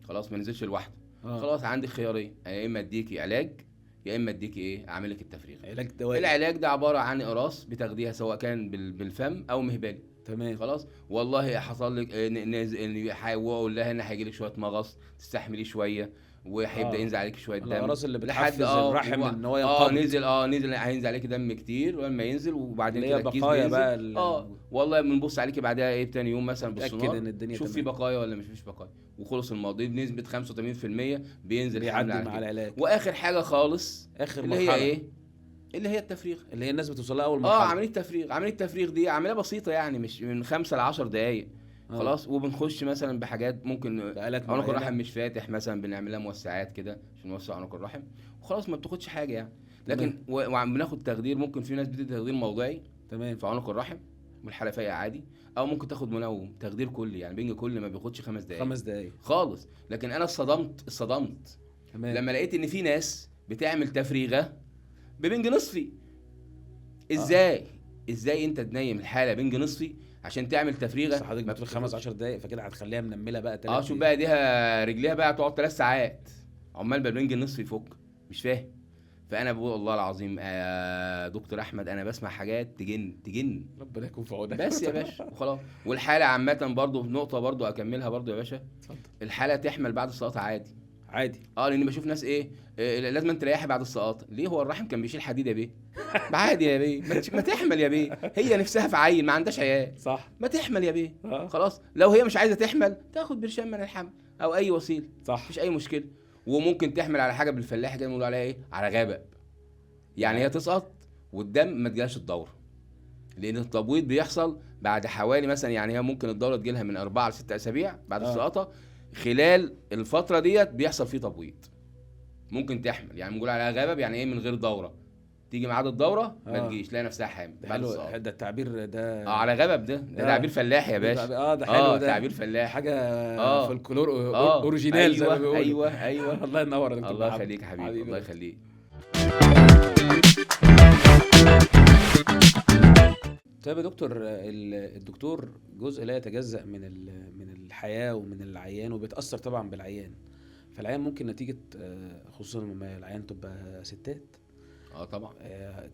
خلاص، ما نزلش لوحده. خلاص عندك خيارين، يا اما اديكي علاج يا اما اديكي ايه، اعمل لك التفريغ. علاج دوائي. العلاج ده عباره عن اقراص بتاخديها سواء كان بالفم او مهبلي. تمام. خلاص والله حصل لك واقول لها ان هيجي لك شويه مغص، تستحملي شويه وهيبدا ينزل عليك شويه دم. الاقراص اللي بتحفز الرحم ان هو ينقبض. نزل هينزل عليك دم كتير، ولما ينزل وبعدين كده بقايا بقى والله بنبص عليكي بعدها ايه تاني يوم مثلا بالسونار، ان الدنيا شوف في بقايا ولا مش بقايا، وخلص الموضوع بنسبه 85% بينزل بيعدي مع العلاج. واخر حاجه خالص اخر اللي مرحله هي ايه، اللي هي التفريغ، اللي هي الناس بتوصل لها اول مرحله. عمليه التفريغ دي عمليه بسيطه يعني، مش من 5 ل 10 دقائق خلاص. وبنخش مثلا بحاجات ممكن عنق الرحم مش فاتح مثلا، بنعمل لها موسعات كده عشان نوسع عنق الرحم وخلاص، ما بتاخدش حاجه يعني. لكن وبناخد تخدير، ممكن في ناس بتدي تخدير موضعي تمام في عنق الرحم والحاله فيها عادي، او ممكن تاخد منوم تخدير كلي يعني بنج كلي ما بياخدش 5 دقائق 5 دقائق خالص. لكن انا اتصدمت تمام لما لقيت ان في ناس بتعمل تفريغه ببنج نصفي. ازاي انت تنيم الحاله بنج نصفي عشان تعمل تفريغه؟ بس حضرتك بتقول 5-10 دقائق، فكده هتخليها منمله بقى 3 شوف بقى ايديها رجليها بقى تقعد 3 ساعات عمال بالبنج النصفي يفك، مش فاهم. فانا بقول والله العظيم دكتور احمد انا بسمع حاجات تجن. ربنا يكون في عونك بس يا باشا وخلاص. والحاله عامه برضو نقطه برضو اكملها برضو يا باشا. اتفضل. الحاله تحمل بعد السقاطه عادي. لان بشوف ناس لازم انت تريحي بعد السقاطه. ليه؟ هو الرحم كان بيشيل حديد يا بيه؟ عادي يا بيه، ما تحمل يا بيه، هي نفسها في عيل ما عندهاش عيال، صح، ما تحمل يا بيه. خلاص لو هي مش عايزه تحمل تاخد برشام من الحمل او اي وسيله، صح، مفيش اي مشكله. وممكن تحمل على حاجه بالفلاحه كده بنقول عليها ايه، على غباء، يعني هي تسقط والدم ما تجيلهاش الدوره، لان التبويض بيحصل بعد حوالي مثلا، يعني هي ممكن الدوره تجيلها من 4 ل6 اسابيع بعد السقطه. خلال الفتره ديت بيحصل فيه تبويض، ممكن تحمل، يعني بنقول عليها غبب، يعني ايه من غير دوره، تيجي ميعاد الدوره ما تجيش، تلاقي نفسها حامل بعد السقطه. ده التعبير ده على غبب، ده تعبير فلاحي يا باشا. ده حلو، ده تعبير فلاحي، حاجه فولكلور اوريجينال زي ما بيقولوا. ايوه الله ينور يا دكتور. الله يخليك يا حبيبي، الله يخليك. طيب يا دكتور، الدكتور جزء لا يتجزأ من الحياة ومن العيان، وبيتأثر طبعا بالعيان. فالعيان ممكن نتيجة خصوصا لما العيان تبقى ستات طبعا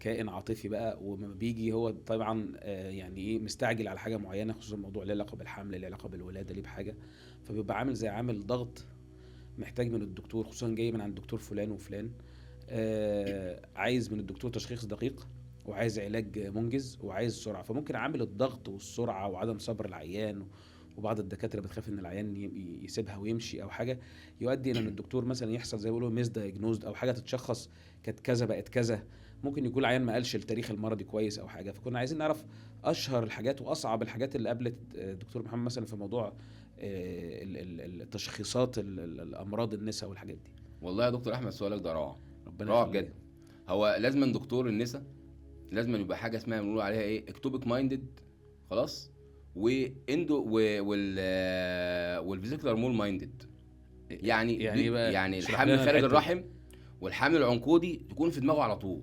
كائن عاطفي بقى، وما بيجي هو طبعا يعني ايه مستعجل على حاجة معينة، خصوصا الموضوع له علاقة بالحمل، له علاقة بالولادة، ليه بحاجة، فبيبقى عامل زي عامل ضغط محتاج من الدكتور، خصوصا جاي من عند الدكتور فلان وفلان، عايز من الدكتور تشخيص دقيق، وعايز علاج منجز، وعايز سرعه. فممكن عامل الضغط والسرعه وعدم صبر العيان، وبعض الدكاتره بتخاف ان العيان يسيبها ويمشي او حاجه، يؤدي الى ان الدكتور مثلا يحصل زي ما بيقولوا ميس دايجنوزد، او حاجه تتشخص كانت كذا بقت كذا. ممكن يكون العيان ما قالش التاريخ المرضي كويس او حاجه. فكنا عايزين نعرف اشهر الحاجات واصعب الحاجات اللي قابلت دكتور محمد مثلا في موضوع التشخيصات الامراض النساء والحاجات دي. والله يا دكتور احمد سؤالك ده روعه، ربنا روعه بجد. هو لازم دكتور النساء لازم يبقى حاجه اسمها بنقول عليها ايه، اكتوبيك مايندد خلاص، واندو والفيزيكولار مول مايندد. يعني الحمل خارج الرحم والحمل العنقودي تكون في دماغه على طول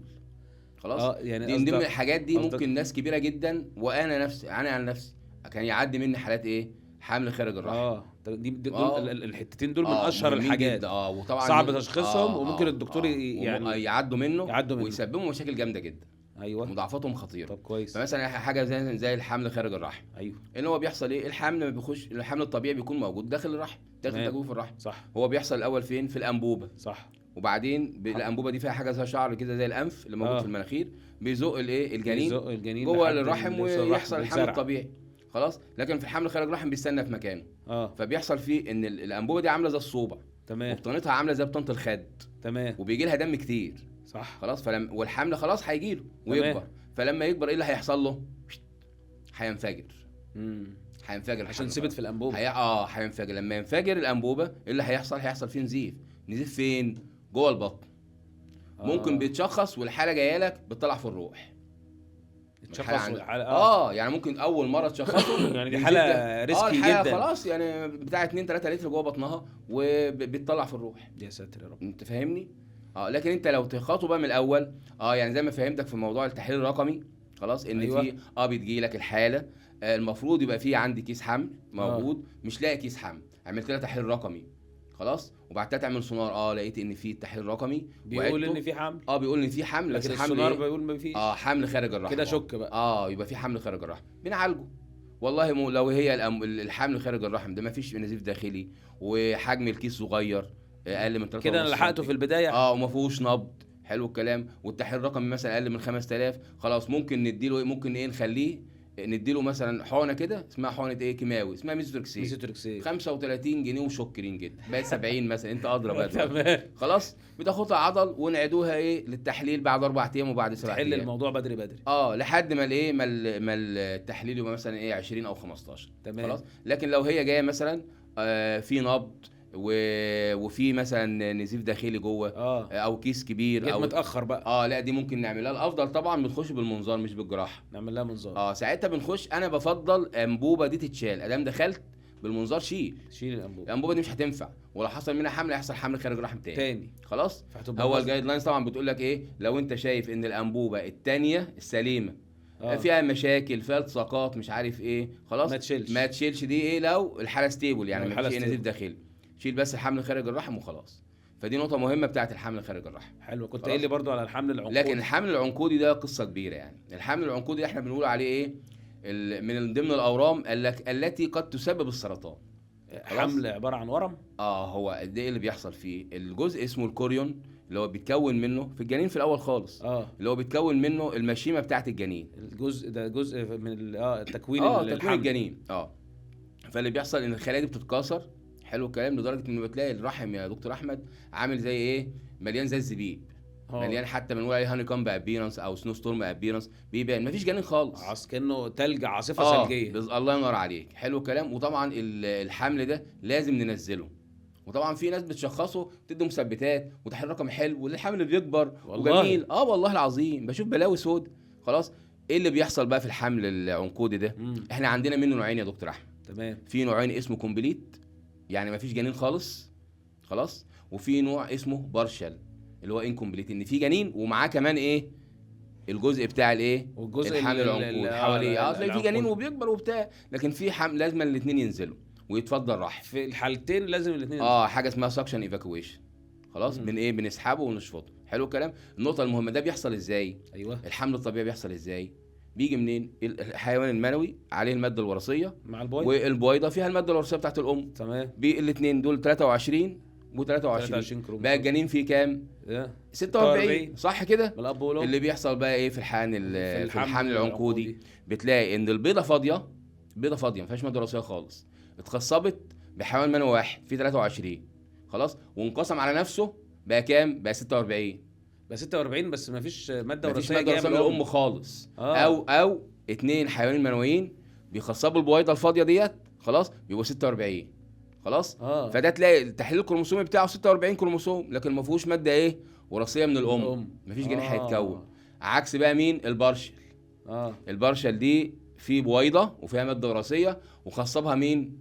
خلاص. يعني دي من ضمن الحاجات دي ممكن ناس كبيره جدا، وانا عن نفسي كان يعدي مني حالات ايه، حمل خارج الرحم. دول الحتتين دول من اشهر الحاجات، وطبعا صعب تشخيصهم، وممكن الدكتور يعني يعدوا منه ويسببوا مشاكل جامده جدا. ايوه، مضاعفاتهم خطيره. طب كويس. فمثلا حاجه زي الحمل خارج الرحم. ايوه، ان هو بيحصل ايه، الحمل ما بيخش، الحمل الطبيعي بيكون موجود داخل الرحم، داخل تجويف الرحم. صح. هو بيحصل الاول فين، في الانبوبه. صح. وبعدين الانبوبه دي فيها حاجه زي شعر كده زي الانف اللي موجود في المناخير، بيزق الايه الجنين جوه الرحم ويحصل الحمل الطبيعي. خلاص. لكن في الحمل خارج الرحم بيستنى في مكانه. فبيحصل فيه ان الانبوبه دي عامله زي الصوبع، تمام، وبطانتها عامله زي بطانه الخد، تمام، وبيجي لها دم كتير، صح. خلاص. والحمل خلاص هيجي له ويكبر. فلما يكبر ايه اللي هيحصل له؟ هينفجر. هينفجر عشان ثبت في الانبوبه. هينفجر. لما ينفجر الانبوبه ايه اللي هيحصل فيه نزيف. نزيف فين؟ جوه البطن. ممكن بيتشخص والحاله جايه لك بتطلع في الروح. تشخص يعني ممكن اول مره تشخصه يعني دي حاله ريسكي جدا. خلاص يعني بتاع 2 3 لتر جوه بطنها وبتطلع في الروح. يا ساتر يا رب. انت فاهمني؟ لكن انت لو تخاطه بقى من الاول يعني زي ما فهمتك في موضوع التحليل الرقمي، خلاص، ان في بتجي لك الحاله المفروض يبقى في عندي كيس حمل موجود، مش لاقي كيس حمل، عملت لها تحليل رقمي، خلاص، وبعد تعمل سونار لقيت ان في تحليل رقمي بيقول ان في حمل، بيقول ان في حمل، بس السونار بيقول ما فيش. حمل خارج الرحم كده شك بقى. يبقى في حمل خارج الرحم، بنعالجه. والله لو هي الحمل خارج الرحم ده ما فيش نزيف داخلي وحجم الكيس صغير اقل من 3 كده انا لحقته في البدايه، وما فيهوش نبض، حلو الكلام، والتحليل الرقمي مثلا اقل من 5000، خلاص ممكن نديله ممكن نخليه نديله مثلا حقنه كده اسمها حقنه كيماوي اسمها ميزوتريكسين 35 جنيه وشكرين جدا، بقت 70 مثلا، انت ادرى بقى. تمام، خلاص، بتاخدها عضل ونعيدوها للتحليل بعد 4 ايام وبعد 7 ايام، تحل الموضوع بدري لحد ما ما التحليل يبقى مثلا 20 او 15. تمام. خلاص. لكن لو هي جايه مثلا في نبض وفي مثلا نزيف داخلي جوه او كيس كبير او متاخر بقى، لا دي ممكن نعملها. الافضل طبعا بنخش بالمنظار مش بالجراحه، نعمل لها منظار. ساعتها بنخش، انا بفضل انبوبه دي تتشال، ادام دخلت بالمنظار شيل الانبوبه دي مش هتنفع، ولو حصل منها حمل هيحصل حمل خارج الرحم تاني. خلاص. هو الجايد لاينز طبعا بتقول لك لو انت شايف ان الانبوبه الثانيه السليمه فيها مشاكل، فيها التصاقات، مش عارف خلاص ما تشيلش دي لو الحاله ستيبل، يعني ما فيش نزيف داخلي، شيل بس الحمل خارج الرحم وخلاص. فدي نقطه مهمه بتاعت الحمل خارج الرحم. حلو. كنت قايل لي برضو على الحمل العنقودي. لكن الحمل العنقودي ده قصه كبيره. يعني الحمل العنقودي احنا بنقول عليه من ضمن الاورام التي قد تسبب السرطان. حمل عباره عن ورم. هو ده اللي بيحصل فيه. الجزء اسمه الكوريون اللي هو بيتكون منه في الجنين في الاول خالص، اللي هو بيتكون منه المشيمه بتاعت الجنين. الجزء ده جزء من تكوين الجنين. فاللي بيحصل ان الخلايا دي بتتكاثر، حلو الكلام، لدرجه ان بتلاقي الرحم يا دكتور احمد عامل زي مليان زي الزبيب، مليان، حتى بنقول عليه هاني كامب ابيرنس او سنو ستورم ابيرنس، بيبان مفيش جنين خالص، كانه تلج، عاصفه ثلجيه. الله ينور عليك، حلو الكلام. وطبعا الحمل ده لازم ننزله، وطبعا في ناس بتشخصه تدي مثبتات وتحليل رقم حلو والحمل بيكبر وجميل. والله العظيم بشوف بلاوي سود. خلاص. ايه اللي بيحصل بقى في الحمل العنقودي ده؟ احنا عندنا منه نوعين يا دكتور احمد. تمام. في نوعين اسمه كومبليت، يعني مفيش جنين خالص، خلاص، وفي نوع اسمه بارشل اللي هو انكمبليت، ان في جنين ومعاه كمان الجزء بتاع والجزء الحمل العنقودي حواليه تلاقي في جنين وبيكبر وبتاع، لكن في حمل لازم الاثنين ينزلوا ويتفضل رحم. في الحالتين لازم الاثنين حاجه اسمها سكشن ايفاكويشن، خلاص، بنسحبه ونشفطه. حلو الكلام. النقطه المهمه، ده بيحصل ازاي؟ الحمل الطبيعي بيحصل ازاي؟ بيجي منين؟ الحيوان المنوي عليه الماده الوراثيه مع البويضه، والبويضه فيها الماده الوراثيه بتاعت الام. تمام. الاثنين دول 23 و23 بقى الجنين فيه كام؟ 46. صح كده؟ الاب والام. اللي بيحصل بقى في الحمل العنقودي، بتلاقي ان البيضه فاضيه ما فيهاش ماده وراثيه خالص، اتخصبت بحيوان منوي واحد فيه 23، خلاص، وانقسم على نفسه بقى كام؟ بقى 46. بقى 46 بس ما فيش ماده وراثيه جايه من الام خالص. او 2 حيوانين منويين بيخصبوا البويضه الفاضيه ديت، خلاص، بيبقوا 46، خلاص. فده تلاقي التحليل الكروموسومي بتاعه 46 كروموسوم، لكن ما فيهوش ماده وراثيه من الام، مفيش جنين هيتكون. عكس بقى مين؟ البارشل. البارشل دي في بويضه وفيها ماده وراثيه وخصبها مين؟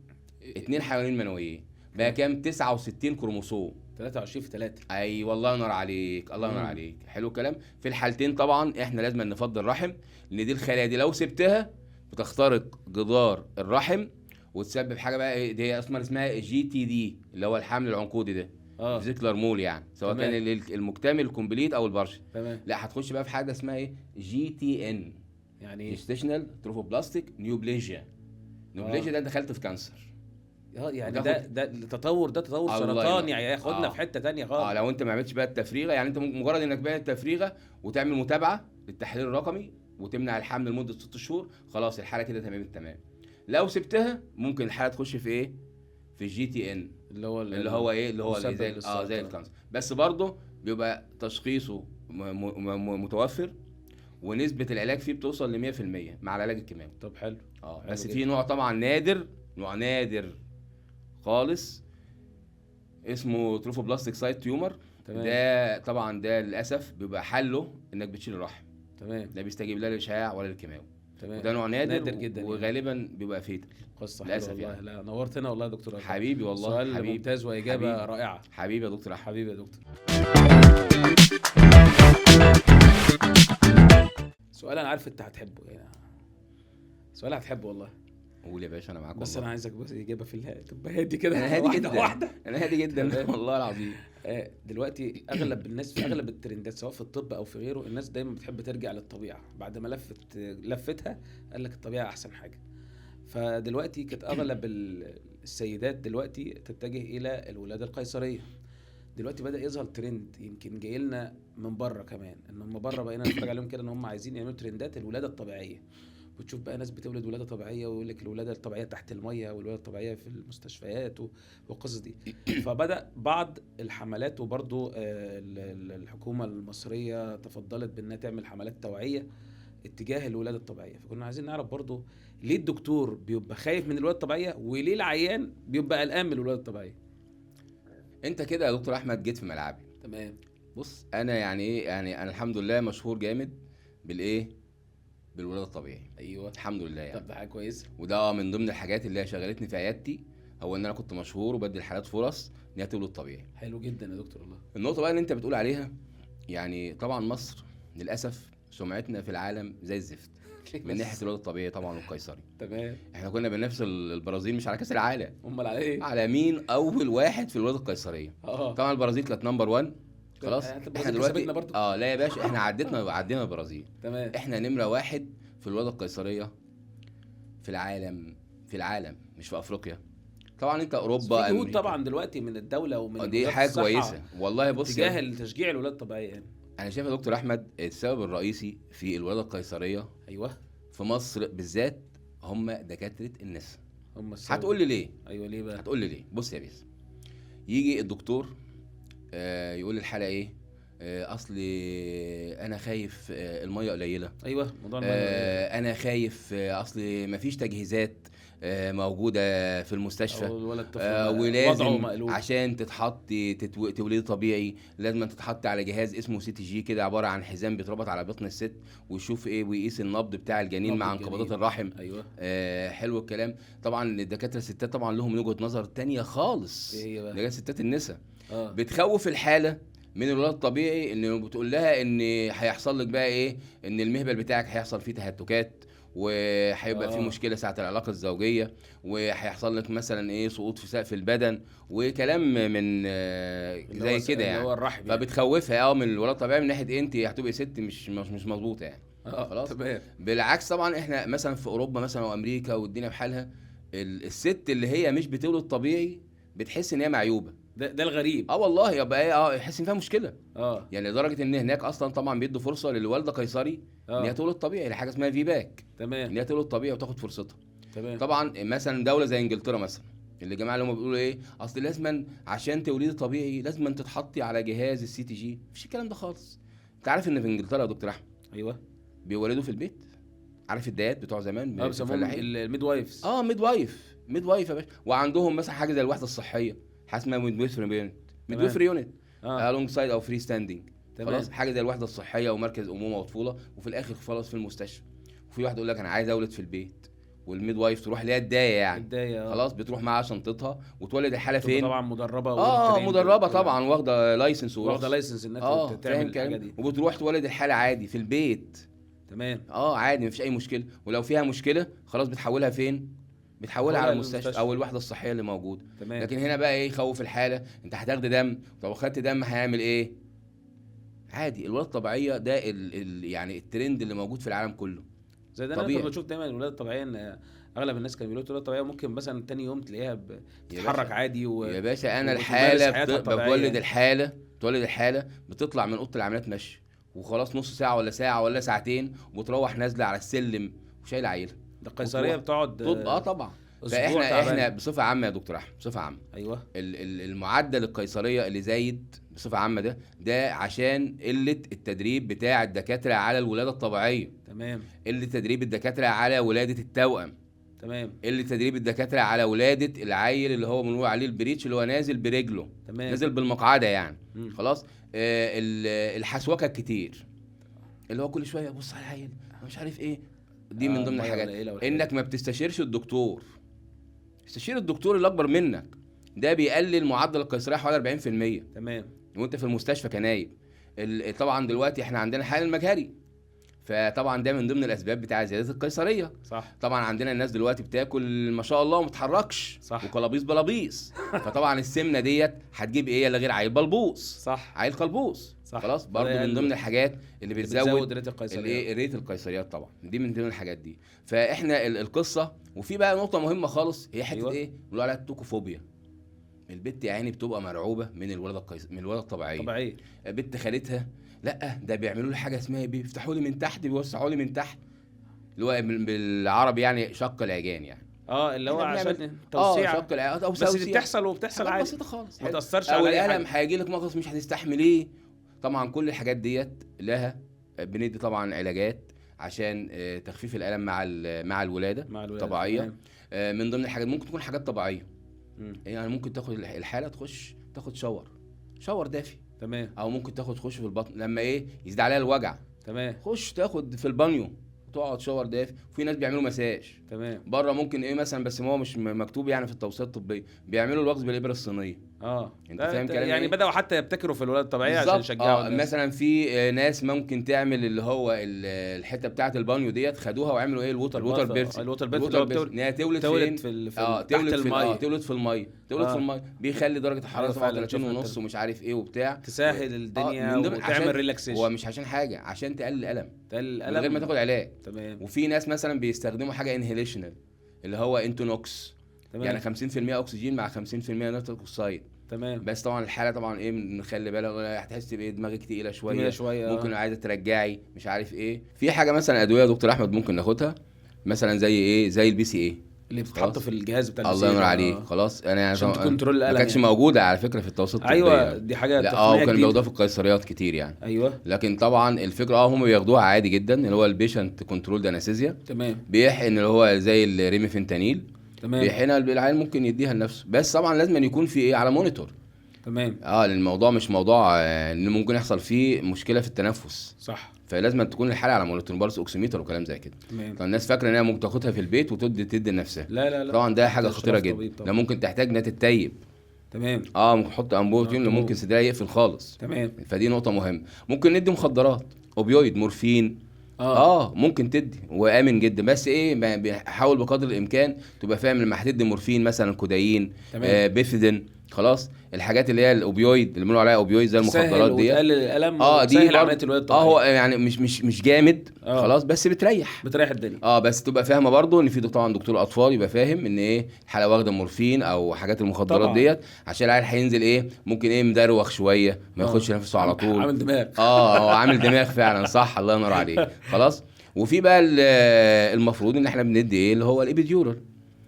2 حيوانين منويين، بقى كام؟ 69 كروموسوم، 23 في 3. والله ينور عليك، الله ينور عليك، حلو الكلام. في الحالتين طبعا احنا لازم نفضل رحم، لان دي الخلايا دي لو سبتها بتخترق جدار الرحم وتسبب حاجه بقى دي اسمها GTD اللي هو الحمل العنقودي ده، فيزيكولار مول، يعني سواء كان المكتمل الكومبليت او البارشل. لا، هتخش بقى في حاجه اسمها GTN، يعني جيستيشنال تروفوبلاستيك نيوبليجيا. ده دخلت في كانسر، يعني وتاخد ده التطور، ده تطور الله سرطاني، ينور. هياخدنا في حته تانية خالص. لو انت ما عملتش بقى التفريغه، يعني انت مجرد انك بقى التفريغه وتعمل متابعه للتحليل الرقمي وتمنع الحمل لمده 6 شهور، خلاص الحاله كده تمام التمام. لو سبتها ممكن الحاله تخش في ايه، في الجي تي ان، اللي هو اللي هو ايه، اللي هو مسبب زي للسرطان. الكانسر. بس برضه بيبقى تشخيصه متوفر، ونسبه العلاج فيه بتوصل ل 100% مع العلاج الكيماوي. طب حلو. بس حلو في جدا. نوع طبعا نادر، نوع نادر خالص، اسمه تروفوبلاستيك سايت تيومر. تمام. ده طبعا ده للاسف بيبقى حله انك بتشيل الرحم، تمام. لا بيستجيب لا للاشعاع ولا للكيماوي. تمام. وده نوع نادر نادر جدا يعني. وغالبا بيبقى فيتال. قصه حلوه للاسف والله. يعني. لا نورتنا والله يا دكتور أشرف. حبيبي والله، سؤال حبيبي ممتاز واجابه حبيبي. رائعه. حبيبي يا دكتور احمد. حبيبي يا دكتور. سؤال انا عارف انت هتحبه يعني، سؤال هتحبه والله. قول يا باشا، انا معاك بس والله. انا عايزك بس اجابه في الهادي، تبقى هادي كده. انا هادي واحده جدا، واحده. انا هادي جدا تمام. والله العظيم. دلوقتي اغلب الناس في اغلب الترندات سواء في الطب او في غيره، الناس دايما بتحب ترجع للطبيعه بعد ما لفتها، قال لك الطبيعه احسن حاجه. فدلوقتي كانت اغلب السيدات دلوقتي تتجه الى الولاده القيصريه. دلوقتي بدأ يظهر ترند يمكن جاي لنا من بره كمان، ان هم بره بقينا نتفرج عليهم كده ان هم عايزين يعملوا ترندات الولاده الطبيعيه. بتشوف بقى ناس بتولد ولاده طبيعيه، ويقول لك الولاده الطبيعيه تحت الميه، والولاده الطبيعيه في المستشفيات والقصص دي. فبدأ بعض الحملات، وبرضو الحكومه المصريه تفضلت بانها تعمل حملات توعيه اتجاه الولاده الطبيعيه. فكنا عايزين نعرف برضو ليه الدكتور بيبقى خايف من الولاده الطبيعيه، وليه العيان بيبقى قلقان من الولاده الطبيعيه. انت كده يا دكتور احمد جيت في ملعبي. تمام. بص انا يعني ايه، يعني انا الحمد لله مشهور جامد بالايه، بالولاده الطبيعي. ايوه. الحمد لله يعني. طب ده حاجه كويسه. وده من ضمن الحاجات اللي هي شغلتني في عيادتي، هو ان انا كنت مشهور وبدي الحالات فرص ان هي تولد طبيعي. حلو جدا يا دكتور والله. النقطه بقى اللي انت بتقول عليها، يعني طبعا مصر للاسف سمعتنا في العالم زي الزفت من ناحيه الولاده الطبيعي طبعا والقيصري. تمام. احنا كنا بننافس البرازيل مش على كاس العالم، امال على ايه؟ على مين اول واحد في الولاده القيصريه. اه طبعا البرازيل كانت نمبر 1 خلاص. احنا دلوقتي برضو. لا يا باشا، احنا عدينا البرازيل. تمام. احنا نمره 1 في الولاده القيصريه في العالم، في العالم مش في افريقيا. طبعا انت اوروبا، في جهود امريكا طبعا دلوقتي من الدوله ومن دي وزارة حاجه الصحة كويسه والله. بص اتجاه لتشجيع الولاده الطبيعيه يعني. انا شايف يا دكتور احمد السبب الرئيسي في الولاده القيصريه ايوه. في مصر بالذات هم دكاتره النساء. هم السبب. هتقول لي ليه؟ ايوه ليه بقى؟ هتقول لي ليه؟ بص يا بيس، يجي الدكتور يقول الحاله ايه، اصل انا خايف الميه قليله. ايوه موضوع الميه. انا خايف اصل مفيش تجهيزات موجوده في المستشفى. الولد الطفل ولازم عشان توليد طبيعي لازم تتحط على جهاز اسمه سي تي جي كده، عباره عن حزام بيتربط على بطن الست ويشوف ايه ويقيس النبض بتاع الجنين مع انقباضات الرحم. ايوه. حلو الكلام. طبعا الدكاتره الستات طبعا لهم وجهه نظر تانية خالص. ايه بقى؟ دكاتره ستات النساء بتخوف الحاله من الولاده الطبيعي، ان بتقول لها ان هيحصل لك بقى ايه، ان المهبل بتاعك هيحصل فيه تهتكات، وهيبقى في مشكله ساعه العلاقه الزوجيه، وهيحصل لك مثلا ايه سقوط في سقف البدن وكلام من زي كده يعني. هو الرحم فبتخوفها من الولاده الطبيعيه من ناحيه انت هتبقي ست مش مظبوطه يعني. خلاص تمام. بالعكس طبعا احنا مثلا في اوروبا مثلا وامريكا والدنيا بحالها، الست اللي هي مش بتولد طبيعي بتحس ان هي معيوبه. ده الغريب. والله يبقى ايه يحس ان فيها مشكله. يعني لدرجه ان هناك اصلا طبعا بيدوا فرصه للوالده قيصري ان هي تولد طبيعي، لحاجه اسمها في باك. تمام. ان هي تولد طبيعي وتاخد فرصتها. تمام. طبعا مثلا دوله زي انجلترا مثلا، اللي الجماعه اللي هم بيقولوا ايه اصل لازما عشان توليدي طبيعي لازما تتحطي على جهاز السي تي جي، مفيش الكلام ده خالص. انت عارف ان في انجلترا يا دكتور احمد ايوه بيولدوا في البيت. عارف الديات بتوع زمان بيسموهم الميد وايفز. ميد وايف يا باشا. وعندهم مثلا حاجه زي الوحده الصحيه، حاجه اسمها ميدويفري يونت الونج سايد او فري ستاندنج. خلاص حاجه زي الوحده الصحيه ومركز امومه وطفوله، وفي الاخر خلاص في المستشفى. وفي واحد يقول لك انا عايز اولد في البيت، والميد وايف تروح ليها الدايه يعني خلاص بتروح معاها شنطتها وتولد الحاله فين. طبعا مدربه. مدربه طبعا، واخده لايسنس انها تعمل الحاجه دي، وبتروح تولد الحاله عادي في البيت. تمام. عادي مفيش اي مشكله. ولو فيها مشكله خلاص بتحولها فين؟ بتحولها على المستشفى او الوحده الصحيه اللي موجوده. تمام. لكن هنا بقى ايه، يخوف الحاله، انت هتاخد دم، طب خدت دم هيعمل ايه؟ عادي. الولاده الطبيعيه ده يعني الترند اللي موجود في العالم كله. زي ده انا طبيعي. كنت بشوف دايما الولاده الطبيعيه ان اغلب الناس كانوا بيقولوا الولاده الطبيعيه ممكن مثلا تاني يوم تلاقيها يا بتتحرك باشا عادي يا باشا انا وتمارس الحاله حياتها الطبيعيه بتولد يعني. الحاله بتطلع من اوضه العمليات ماشيه وخلاص، نص ساعه ولا ساعه ولا ساعتين، وبتروح نازله على السلم وشايله عيله. ده القيصريه بتقعد طبعا. اسبوع فاحنا تعبان. بصفه عامه يا دكتور احمد، بصفه عامه ايوه المعدل القيصريه اللي زايد بصفه عامه ده عشان قله التدريب بتاع الدكاتره على الولاده الطبيعيه، تمام قله تدريب الدكاتره على ولاده التوأم، تمام قله تدريب الدكاتره على ولاده العيل اللي هو بنقول عليه البريتش، اللي هو نازل برجله، تمام نازل بالمقعده يعني. مم. خلاص. الحسوكه الكتير اللي هو كل شويه بص على العيل مش عارف ايه، دي من ضمن المية الحاجات. قليلة والحاجات انك ما بتستشيرش الدكتور، استشير الدكتور اللي اكبر منك، ده بيقلل معدل القيصريه حوالي 40% تمام وانت في المستشفى كنايب. طبعا دلوقتي احنا عندنا حال المجهري، فطبعا ده من ضمن الاسباب بتاع زياده القيصريه. صح طبعا عندنا الناس دلوقتي بتاكل ما شاء الله وما بتتحركش، صح. وقلابيص بلابيص فطبعا السمنه ديت هتجيب ايه الا غير عيل بلبوص، صح عيل قلبوص. صح. خلاص، برضو فده من ضمن الحاجات اللي بتزود بتزود ريت القيصريه. الايه ريت القيصريات، طبعا دي من ضمن الحاجات دي. فاحنا القصه. وفي بقى نقطه مهمه خالص، هي حته أيوة. ايه بيقولوا عليها التوكوفوبيا. البت يا عيني بتبقى مرعوبه من من الولاده الطبيعيه. طبيعيه. بنت خالتها لا ده بيعملوا لي حاجه اسمها بيفتحوا لي من تحت، بيوسعوا لي من تحت، اللي هو بالعربي يعني شق العجان يعني. اللي هو إحنا عشان بنعمل- توسيع. شق العجان او بس توسيع. دي بتحصل وبتحصل حاجات عادي بسيطه خالص، ما تاثرش او على اي الالم حاجه. هيجي لك مغص مش هتستحمليه. طبعا كل الحاجات ديت لها بندي طبعا علاجات عشان تخفيف الالم مع الولاده مع الولاده طبيعيه. تمام. من ضمن الحاجات ممكن تكون حاجات طبيعيه، مم. يعني ممكن تاخد الحاله تاخد شاور دافي، تمام او ممكن تخش في البطن لما يزيد عليها الوجع، تمام خش تاخد في البانيو تقعد شاور دافي. وفي ناس بيعملوا مساج تمام. بره، ممكن مثلا، بس هو مش مكتوب يعني في التوصيات الطبيه، بيعملوا الوجز بالابره الصينيه. انت فاهم كلامي يعني إيه؟ بداوا حتى يبتكروا في الولاده الطبيعيه عشان بالظبط. يشجعوا الناس. مثلا في ناس ممكن تعمل اللي هو الحته بتاعه البانيو ديت، خدوها وعملوا الووتر بيرسي. الووتر بيرسي اللي هو ان هي تولد تولد فين؟ تحت الميه. تولد في الميه بيخلي درجه الحراره فعلا 37 ونص ومش عارف ايه وبتاع، تسهل الدنيا من ضمن وتعمل ريلاكسيشن. هو مش عشان حاجه، عشان تقلل الالم تقلل من غير ما الالم. تاخد علاج. تمام وفي ناس مثلا بيستخدموا حاجه انهيليشنال اللي هو انتونوكس، تمام يعني 50% اكسجين مع 50% نيتروك اوكسيد. تمام. بس طبعا الحاله طبعا نخلي بالك، هتحس دماغك تقيله تقيلة شويه، شويه ممكن عايزه ترجعي مش عارف ايه. في حاجه مثلا ادويه يا دكتور احمد ممكن ناخدها مثلا زي البي سي اي اللي بتتحط في الجهاز بتاع الله ينور عليك. خلاص انا عشان تكنترول الالم ما كانتش يعني. موجوده على فكره في التوصيل الطبي. ايوه دي حاجه لا تقنيه وكانوا جديده. بياخدوها في القيصريات كتير يعني. ايوه لكن طبعا الفكره هم بياخدوها عادي جدا، اللي هو البيشنت كنترول انستيزيا، تمام بيحقن اللي هو زي الريميفنتانيل، تمام بيحقنها العيال ممكن يديها لنفسه، بس طبعا لازم أن يكون في على مونيتور. تمام لان الموضوع مش موضوع ان ممكن يحصل فيه مشكله في التنفس، صح. فلازم أن تكون الحاله على مونيتور بارس اوكسيميتر وكلام زي كده. تمام. فالناس فاكره ان هي ممكن تاخدها في البيت وتدي لنفسها. لا طبعا ده حاجه ده خطيره إشراف طبيب جدا، طبعا. ده ممكن تحتاج انها تتيب. تمام ممكن تحط امبوتين اللي ممكن صدرها يقفل خالص. تمام. فدي نقطه مهمه. ممكن ندي مخدرات، اوبيويد، مورفين، ممكن تدي وامن جدا، بس بحاول بقدر الامكان تبقى فاهم لما هتدي مورفين مثلا كودايين، بيفيدين، خلاص الحاجات اللي هي الاوبيويد اللي بنقول عليها اوبيويد زي المخدرات دي تقلل الالم دي وتسهل عمليه الولاده الطبيعيه. هو يعني مش جامد خلاص، بس بتريح الدنيا. بس تبقى فاهمه برضو ان في طبعا دكتور اطفال يبقى فاهم ان الحاله واخده مورفين او حاجات المخدرات طبعا. ديت، عشان العيل هينزل ممكن مدروخ شويه، ما ياخدش نفسه على طول، عامل دماغ. هو عامل دماغ فعلا، صح الله ينور عليك. خلاص. وفي بقى المفروض ان احنا بندي اللي هو الابيديورال.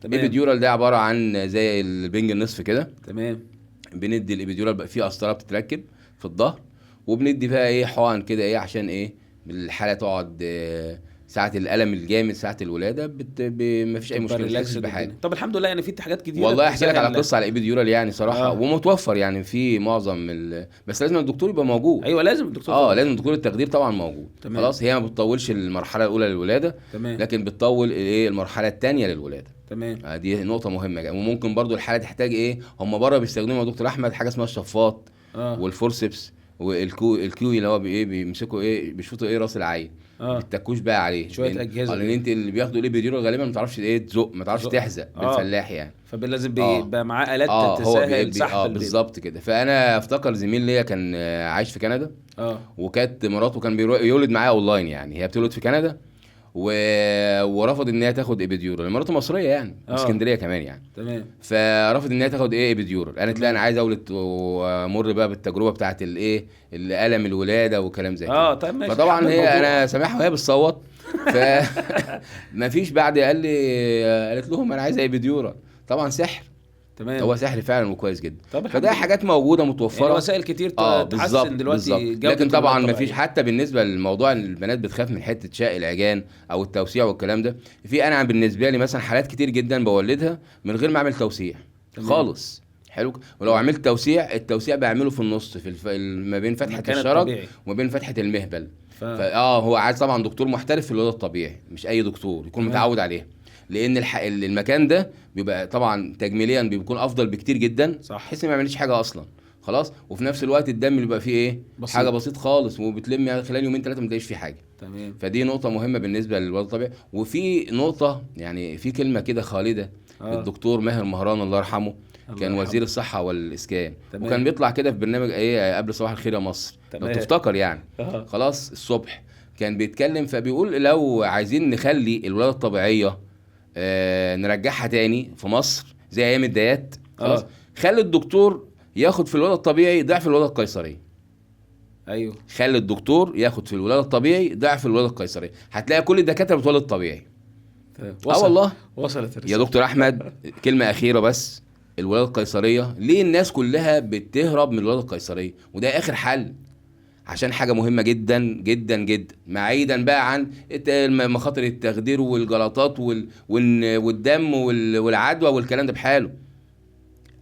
الابيديورال ده عباره عن زي البنج النصف كده. تمام. بندي الابيديورال بقى فيه قسطره بتتركب في الظهر، وبندي فيها حقن كده عشان الحاله تقعد ساعه الالم الجامد ساعه الولاده ما فيش اي مشكله، ما تحسش بحاجه. طب الحمد لله يعني في حاجات كتير. والله احكي لك على قصه على الابيديورال يعني صراحه ومتوفر يعني في معظم بس لازم الدكتور يبقى موجود. ايوه لازم الدكتور لازم دكتور التخدير طبعا موجود. تمام. خلاص. هي ما بتطولش المرحله الاولى للولاده، تمام. لكن بتطول المرحله الثانيه للولاده. تمام. دي نقطه مهمه جدا. وممكن برضو الحاله تحتاج هم بره بيستخدموا يا دكتور احمد حاجه اسمها الشفاط والفورسبس والكيوي اللي هو بيمسكوا بيشفطوا راس العين، بيتكوش بقى عليه شويه اجهزه، لان انت اللي بياخدوا الابيديورال غالبا ما تعرفش تزق، ما تعرفش تحزق بالفلاح يعني، فلازم بيبقى معاه الات تسهل سحب بالظبط كده. فانا افتكر زميل ليا كان عايش في كندا، وكانت مراته كان بيولد معاها اونلاين، يعني هي بتولد في كندا ورفض ان هي تاخد ابيديورال. مراته مصريه يعني، اسكندريه كمان يعني. تمام. فرفض ان هي تاخد ابيديورال. قالت لا انا عايز اولد وامر بقى بالتجربه بتاعت الالم الولاده وكلام زي كده. طيب ماشي. فطبعا هي انا سامعها وهي بتصوت. ف ما فيش بعد قالت لهم انا عايزه ابيديورال. طبعا سحر. تمام. هو سحر فعلا وكويس جدا. فده حاجات موجوده متوفره يعني وسائل كتير تحسن دلوقتي جودة. لكن طبعا ما فيش حتى بالنسبه للموضوع ان البنات بتخاف من حته شق العجان او التوسيع والكلام ده. انا بالنسبه لي مثلا حالات كتير جدا بولدها من غير ما اعمل توسيع خالص. حلو. ولو عملت التوسيع بعمله في النص ما بين فتحه الشرج وما بين فتحه المهبل. هو عايز طبعا دكتور محترف في الولاده الطبيعي، مش اي دكتور يكون متعود عليه، لان المكان ده بيبقى طبعا تجميليا بيكون افضل بكتير جدا. صح. بحيث ما يعملش حاجه اصلا خلاص. وفي نفس الوقت الدم بيبقى فيه بسيط. حاجه بسيط خالص، وبتلم خلال يومين 3 ما تلاقيش فيه حاجه. تمام. فدي نقطه مهمه بالنسبه للولاده الطبيعي. وفي نقطه يعني في كلمه كده خالده الدكتور ماهر مهران الله يرحمه كان وزير الصحه والاسكان. تمام. وكان بيطلع كده في برنامج قبل صباح الخير يا مصر. تمام. لو تفتكر يعني. خلاص الصبح كان بيتكلم، فبيقول لو عايزين نخلي الولاده الطبيعيه نرجعها تاني في مصر زي ايام الديات، خلاص خلي الدكتور ياخد في الولاده الطبيعي ضعف الولاده القيصريه. ايوه. خلي الدكتور ياخد في الولاده الطبيعي ضعف الولاده القيصريه، هتلاقي كل الدكاتره بتولد طبيعي. والله وصلت الرسالة. يا دكتور احمد كلمه اخيره بس. الولاده القيصريه ليه الناس كلها بتهرب من الولاده القيصريه؟ وده اخر حل، عشان حاجة مهمة جدا جدا جدا، بعيدا بقى عن مخاطر التخدير والجلطات والدم والعدوى والكلام ده بحاله.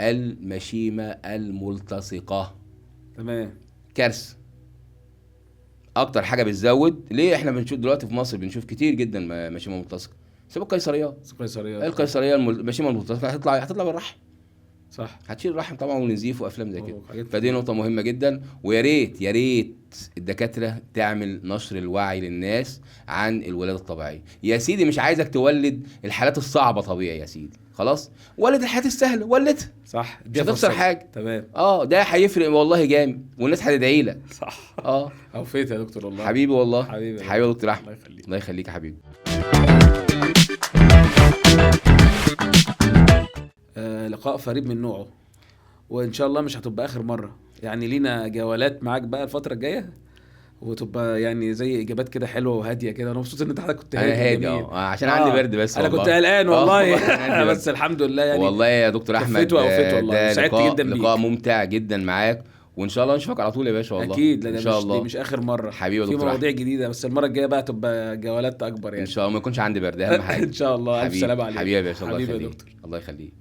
المشيمة الملتصقة. تمام. كارثة. اكتر حاجة بتزود. ليه احنا بنشوف دلوقتي في مصر بنشوف كتير جدا مشيمة ملتصقة؟ سبب القيصريات. القيصرية المشيمة الملتصقة هتطلع بالرحم. صح. هتشيل الرحم طبعا ونزيف وافلام زي كده. فدي نقطه مهمه جدا. ويا ريت الدكاتره تعمل نشر الوعي للناس عن الولاده الطبيعيه. يا سيدي مش عايزك تولد الحالات الصعبه طبيعي يا سيدي، خلاص ولد الحالات السهله ولدها. صح. مش هتخسر حاجه. تمام. ده هيفرق والله جامد، والناس هتدعي لك. صح. اوفيت يا دكتور والله. حبيبي والله. حبيبي يا دكتور احمد. الله يخليك. الله يخليك يا حبيبي. لقاء فريد من نوعه، وان شاء الله مش هتبقى اخر مره. يعني لينا جولات معاك بقى الفتره الجايه، وتبقى يعني زي اجابات كده حلوه وهاديه كده. انا مبسوط ان انت كنت هادي. عشان عندي برد بس. انا كنت قلقان والله. بس الحمد لله يعني. والله يا دكتور احمد والله سعدت جدا بيك. لقاء ممتع جدا معاك، وان شاء الله نشوفك على طول يا باشا. والله اكيد. ان شاء الله مش اخر مره حبيبي. في مواضيع جديده، بس المره الجايه بقى تبقى جولات اكبر يعني. ان شاء الله ما يكونش عندي برد، اهم حاجه. ان شاء الله. الف سلامه عليك حبيبي يا باشا. الله يخليك. الله يخليك.